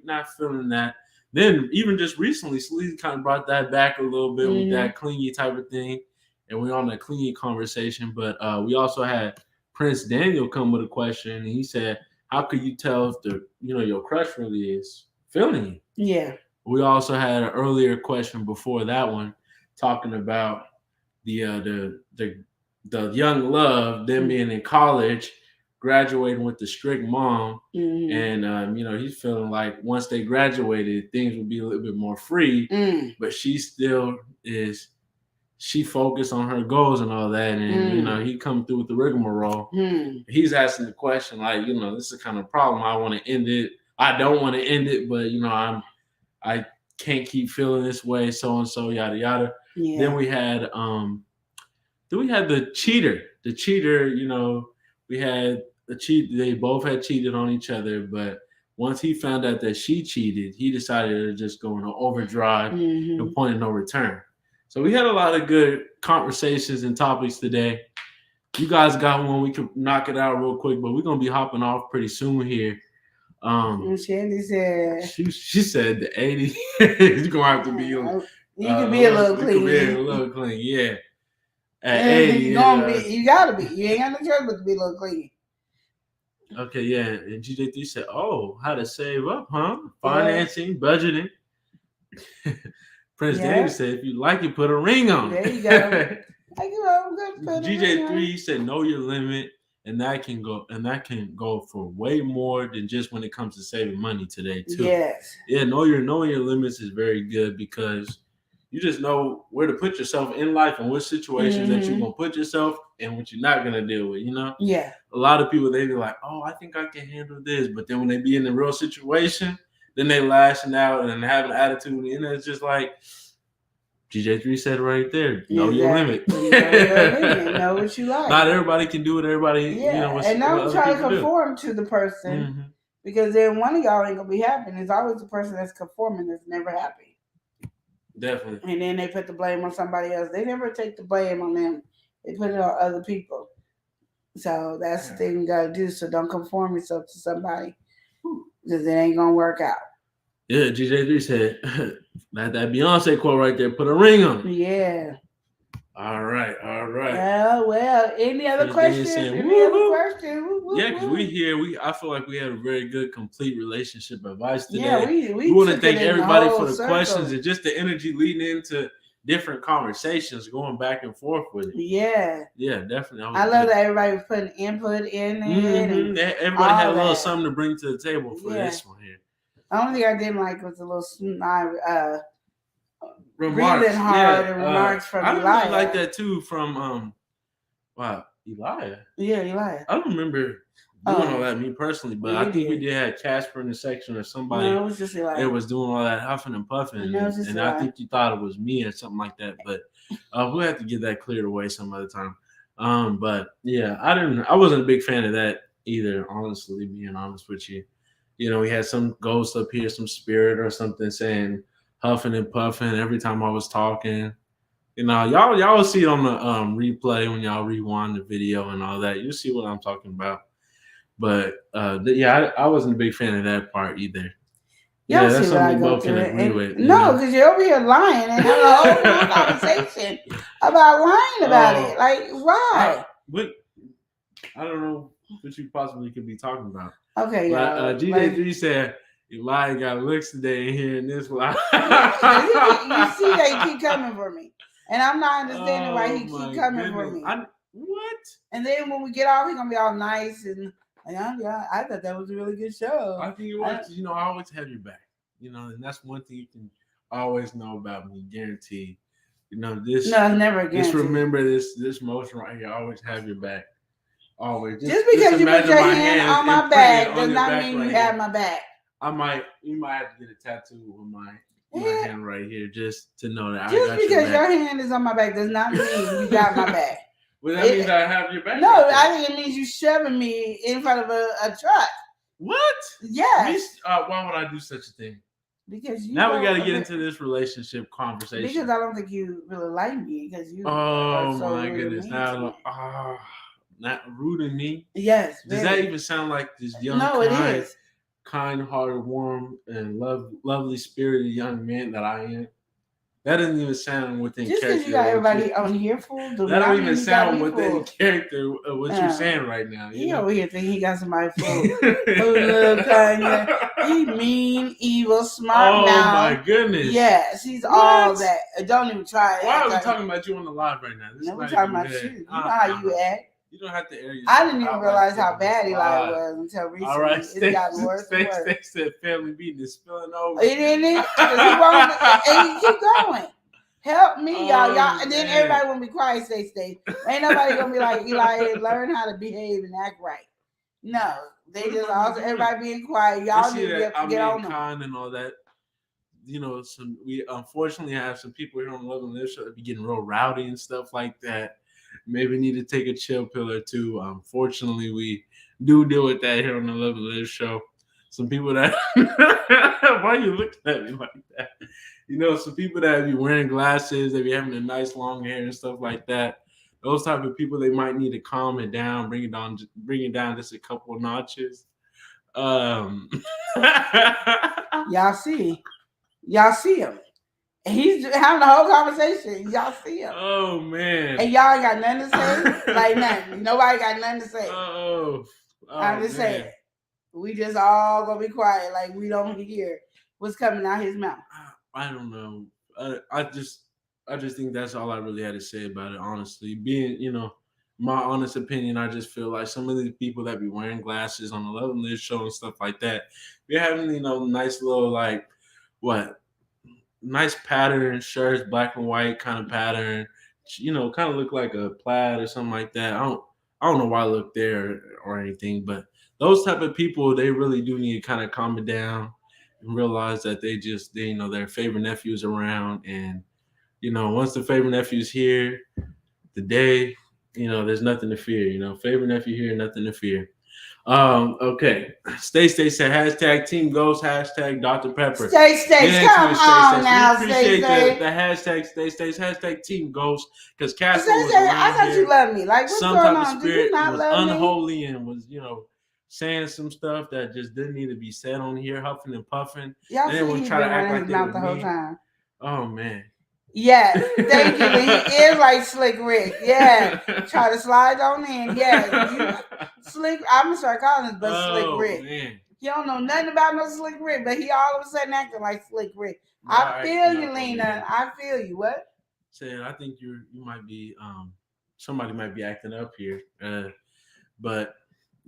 not feeling that. Then even just recently, Sleazy kind of brought that back a little bit with that clingy type of thing, and we're on that clingy conversation. But we also had Prince Daniel come with a question, and he said, "How could you tell if your crush really is feeling you?" Yeah. We also had an earlier question before that one, talking about the young love, them being in college, graduating with the strict mom, and he's feeling like once they graduated, things would be a little bit more free, but she still is. She focused on her goals and all that, and he come through with the rigmarole. He's asking the question like, this is the kind of problem. I want to end it. I don't want to end it, but I can't keep feeling this way, so and so, yada yada. Yeah. Then we had the cheater. The cheater, we had the cheat. They both had cheated on each other, but once he found out that she cheated, he decided to just go into overdrive, the point of no return. So we had a lot of good conversations and topics today. You guys got one. We could knock it out real quick, but we're gonna be hopping off pretty soon here. Shandy said she said the 80 is gonna have to be You can be a little clean. You can be a little clean, yeah. At And 80, you gotta be. You ain't got no choice but to be a little clean. Okay, yeah. And GJ3 said, "Oh, how to save up, huh? Financing, budgeting." Prince David said, "If you like it, put a ring on it." There you go. GJ3 said, "Know your limit." And that can go for way more than just when it comes to saving money today too. Yes. Yeah, knowing your limits is very good because you just know where to put yourself in life and what situations that you're gonna put yourself and what you're not gonna deal with. You know. Yeah. A lot of people, they be like, "Oh, I think I can handle this," but then when they be in the real situation, then they lashing out and having an attitude, and it's just like GJ3 said right there, know your limit. Know your limit. Know what you like. Not everybody can do what everybody, and don't try to conform to the person because then one of y'all ain't gonna be happy. And it's always the person that's conforming that's never happy. Definitely. And then they put the blame on somebody else. They never take the blame on them. They put it on other people. So that's the thing you gotta do. So don't conform yourself to somebody because it ain't gonna work out. Yeah, GJ3 said that Beyonce quote right there, put a ring on it. Yeah. All right. Well, any other questions? Yeah, because I feel like we had a very good, complete relationship advice today. Yeah, we want to thank everybody for the circle. questions and just the energy leading into different conversations, going back and forth with it. Yeah. Yeah, definitely. I love that everybody was putting input in it. Everybody had a little something to bring to the table for this one here. The only thing I didn't like was a little remarks. Breathing hard and remarks from Elijah. I really like that too from Elijah. Yeah, Elijah. I don't remember doing all that me personally, but I think we did have Casper in the section or somebody. No, it was just Elijah. It was doing all that huffing and puffing, and I think you thought it was me or something like that. But we'll have to get that cleared away some other time. But yeah, I wasn't a big fan of that either. Honestly, being honest with you. You know, we had some ghost up here, some spirit or something saying huffing and puffing every time I was talking. You know, y'all will see it on the replay when y'all rewind the video and all that. You'll see what I'm talking about. But I wasn't a big fan of that part either. Yeah, that's something we both can agree with. No, because you're over here lying and having a whole conversation about lying about it. Like, why? I don't know what you possibly could be talking about. Okay, GJ3 said Elijah got looks today in here in this one. You see that he keep coming for me. And I'm not understanding why he keep coming for me. What? And then when we get off, he's going to be all nice. And I thought that was a really good show. I think it was. I always have your back. And that's one thing you can always know about me, guaranteed. This. No, never again. Just remember this motion right here. I always have your back. Always. Just because you put your hand on my back does not mean you have my back. You might have to get a tattoo on my hand right here just to know that just because your hand is on my back does not mean you got my back. Well, that means I have your back. No, I think it means you shoving me in front of a truck. What? Yes. Why would I do such a thing? Because now we got to get into this relationship conversation. Because I don't think you really like me. Because you. Oh my goodness! Now, not rude to me. Yes. Does that even sound like this young, kind-hearted, warm, and lovely spirited young man that I am? That doesn't even sound within just character. Just because you got everybody on here full. That don't even sound within character of what you're saying right now. He over here think he got somebody full. Little kind he mean, evil, smart mouth. Oh my goodness. Yes, he's all that. Don't even try it. Why are we talking about you on the live right now? No, we're talking about you. You know how you act. You don't have to air yourself. I didn't even realize how bad Eli was until recently. All right, it's gotten worse and worse. They said family meeting is spilling over. It didn't. And you keep going. Help me, y'all. And then everybody will be quiet. Stay. Ain't nobody gonna be like Eli. Learn how to behave and act right. No, they just also everybody being quiet. Y'all need to get on them. Kind and all that. We unfortunately have some people here on the Love and Live show that be getting real rowdy and stuff like that. Maybe need to take a chill pill or two. Unfortunately, we do deal with that here on the Love and Live show. Some people that why are you looking at me like that? Some people that be wearing glasses, they be having a nice long hair and stuff like that. Those type of people, they might need to calm it down, bring it down just a couple of notches. Y'all see them. He's having the whole conversation. Y'all see him. Oh man. And y'all ain't got nothing to say? Like nothing. Nobody got nothing to say. I'm just saying. We just all gonna be quiet, like we don't hear what's coming out his mouth. I don't know. I just think that's all I really had to say about it, honestly. Being, my honest opinion, I just feel like some of the people that be wearing glasses on the Love and Live show and stuff like that, we're having, nice little, like, nice pattern shirts, black and white kind of pattern, kind of look like a plaid or something like that. I don't know why I look there or anything, but those type of people, they really do need to kind of calm it down and realize that their favorite nephew's around, and once the favorite nephew's here, today, there's nothing to fear. Favorite nephew here, nothing to fear. Okay. Stay said hashtag Team Ghost, hashtag Dr. Pepper. Stay, come on now, we appreciate the hashtag Stay, hashtag Team Ghost, because Casper was around I thought you loved me. Like, what's some going type on? of spirit Did you not was love unholy and was, saying some stuff that just didn't need to be said on here, huffing and puffing. Y'all and see then he try to been act running like his they mouth were the whole me. time. Oh man. Yeah, thank you. He is like Slick Rick. Yeah, try to slide on in. Yeah, Slick. I'm gonna start calling him Slick Rick. Man. He don't know nothing about no Slick Rick, but he all of a sudden acting like Slick Rick. I feel you, Lena. I feel you. What? Said I think you might be somebody might be acting up here, but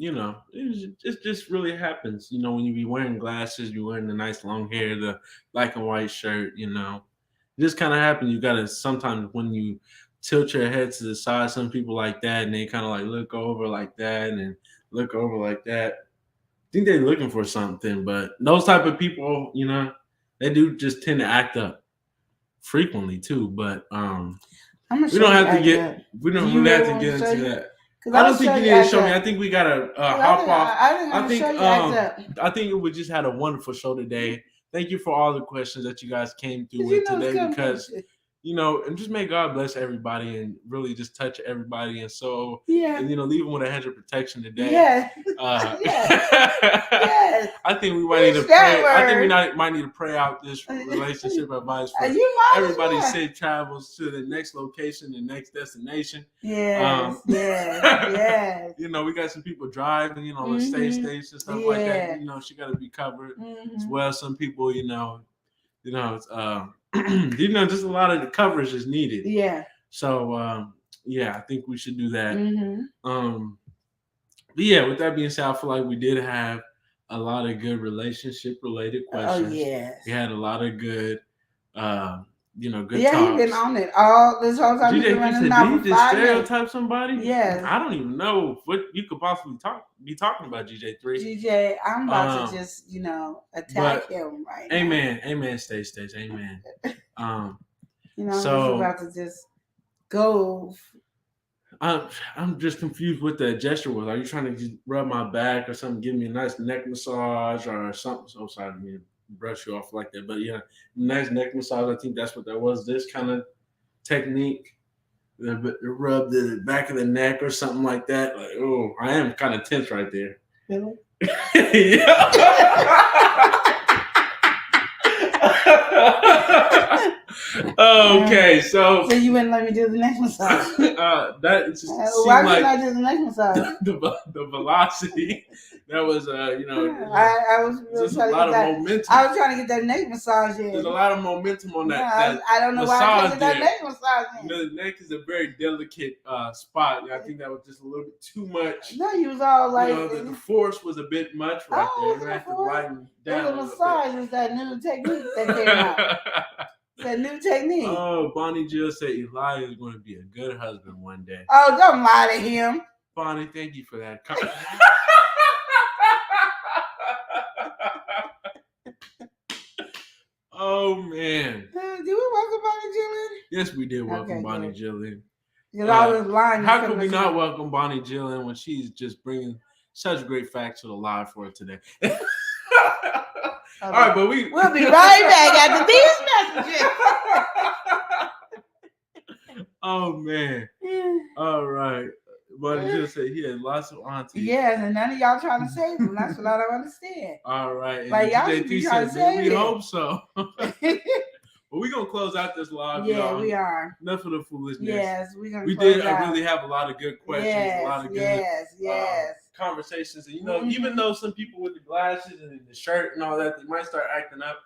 it just really happens. When you be wearing glasses, you're wearing the nice long hair, the black and white shirt. It just kind of happens. You gotta sometimes when you tilt your head to the side, some people like that, and they kind of like look over like that and look over like that. I think they're looking for something, but those type of people, they do just tend to act up frequently too. But we don't have to get really have to get into that. I don't think you need to show me. I think we gotta hop off. I think we just had a wonderful show today. Thank you for all the questions that you guys came through with today, because and just may God bless everybody and really just touch everybody, and so and leave them with a hedge of protection today. Yes. I think we might need to pray. I think we might need to pray out this relationship advice for everybody. Safe travels to the next location, the next destination. Yes. We got some people driving, on stage and stuff like that. She got to be covered as well. Some people, it's just a lot of the coverage is needed. Yeah. So I think we should do that. But with that being said, I feel like we did have a lot of good relationship related questions. Oh yeah. We had a lot of good good talks. He's been on it all this whole time. Did he just stereotype somebody? Yes. I don't even know what you could possibly be talking about, GJ3. GJ, I'm about to just, attack him right now. Amen, Stay. Amen. So I'm about to just go. I'm just confused what that gesture was. Are you trying to just rub my back or something, give me a nice neck massage or something? So sorry to brush you off like that, but nice neck massage. I think that's what that was. This kind of technique, rub the back of the neck or something like that. Like, oh, I am kind of tense right there. Really? Okay, so you wouldn't let me do the neck massage. That just why couldn't I do the neck massage? The velocity. That was I was really just a lot of momentum. I was trying to get that neck massage in. There's a lot of momentum on that. I don't know why I couldn't get that neck massage in. The neck is a very delicate spot. I think that was just a little bit too much. No, you was all like the force was a bit much right there. You have to lighten down. The massage was that new technique that came out. That new technique. Oh, Bonnie Jill said Eli is going to be a good husband one day. Oh, don't lie to him. Bonnie, thank you for that. Oh, man. Did we welcome Bonnie Jill? Yes, we did welcome Bonnie Jill in. How could we not welcome Bonnie Jill in when she's just bringing such great facts to the live for today? All right, but we'll be right back after these messages. Oh man! All right, but just say he has lots of aunties. Yes, and none of y'all trying to save him. That's what I don't understand. All right, like y'all should be trying to save him. We hope so. But we're gonna close out this live. Yeah, y'all. we are. Enough of the foolishness. Yes, we're gonna. We close did out. really have a lot of good questions, a lot of good conversations. And even though some people with the glasses and the shirt and all that, they might start acting up,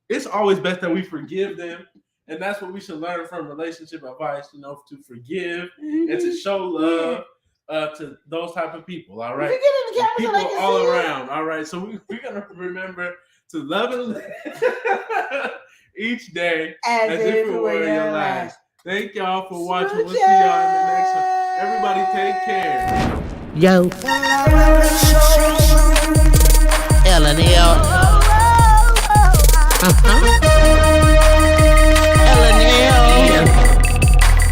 it's always best that we forgive them. And that's what we should learn from relationship advice, to forgive and to show love to those type of people, all right? You get in the camera people so all around, all right? So we're going to remember to love and live each day as if it were your last. Thank y'all for watching. We'll see y'all in the next one. Everybody take care. Yo. L&L. L&L.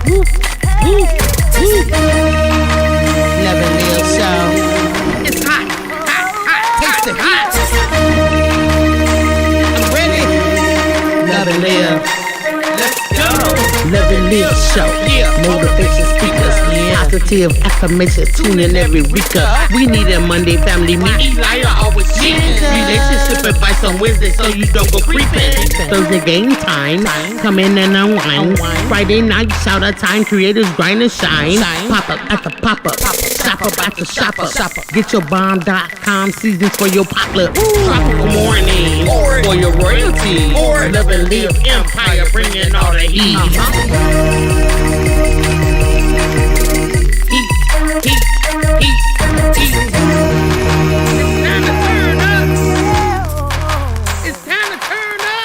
Woo. Never live so. It's hot. Taste the heat. I'm ready. Love and live. Let's go. Love and live show. Motivation speakers. Positive affirmation. Tune in every week. We need a Monday family meeting. Always cheating. Relationship advice on Wednesday so you don't go creeping. Thursday game time. Come in and unwind. Friday night shout out time. Creators grind and shine. Pop up at the pop up. Shop up at the shop up. Get your bomb.com seasons for your potluck. Tropical morning for your royalty. Love and live empire bringing all the heat. Heat. It's time to turn up.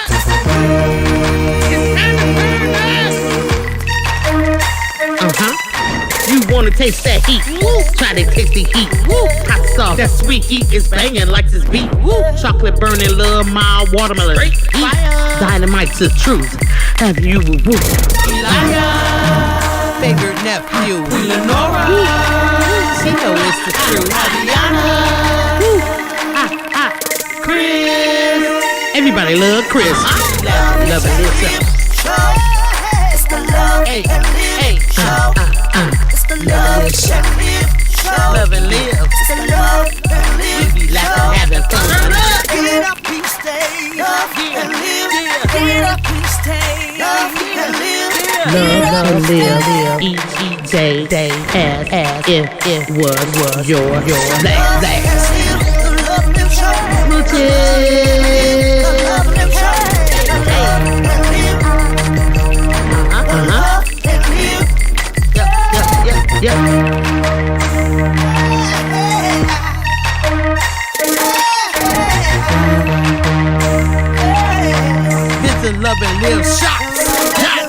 You wanna taste that heat? Try to taste the heat. Hot sauce, that sweet heat is banging like this beat. Chocolate burning, little mild watermelon. Dynamite's the truth. Have you figured nephew? Lenora. She know it's the truth. Chris. Everybody love Chris. Love it yourself. It's the love and live show. It's the love and live show. Love and live. It's the love and live. We be laughing, having fun. Get up, please stay. Love and live. Get up, please stay. Love and live. Love and live each day as if it was your last. The love and live show. The love and live show. Yeah. This is Love and Live Shots.com.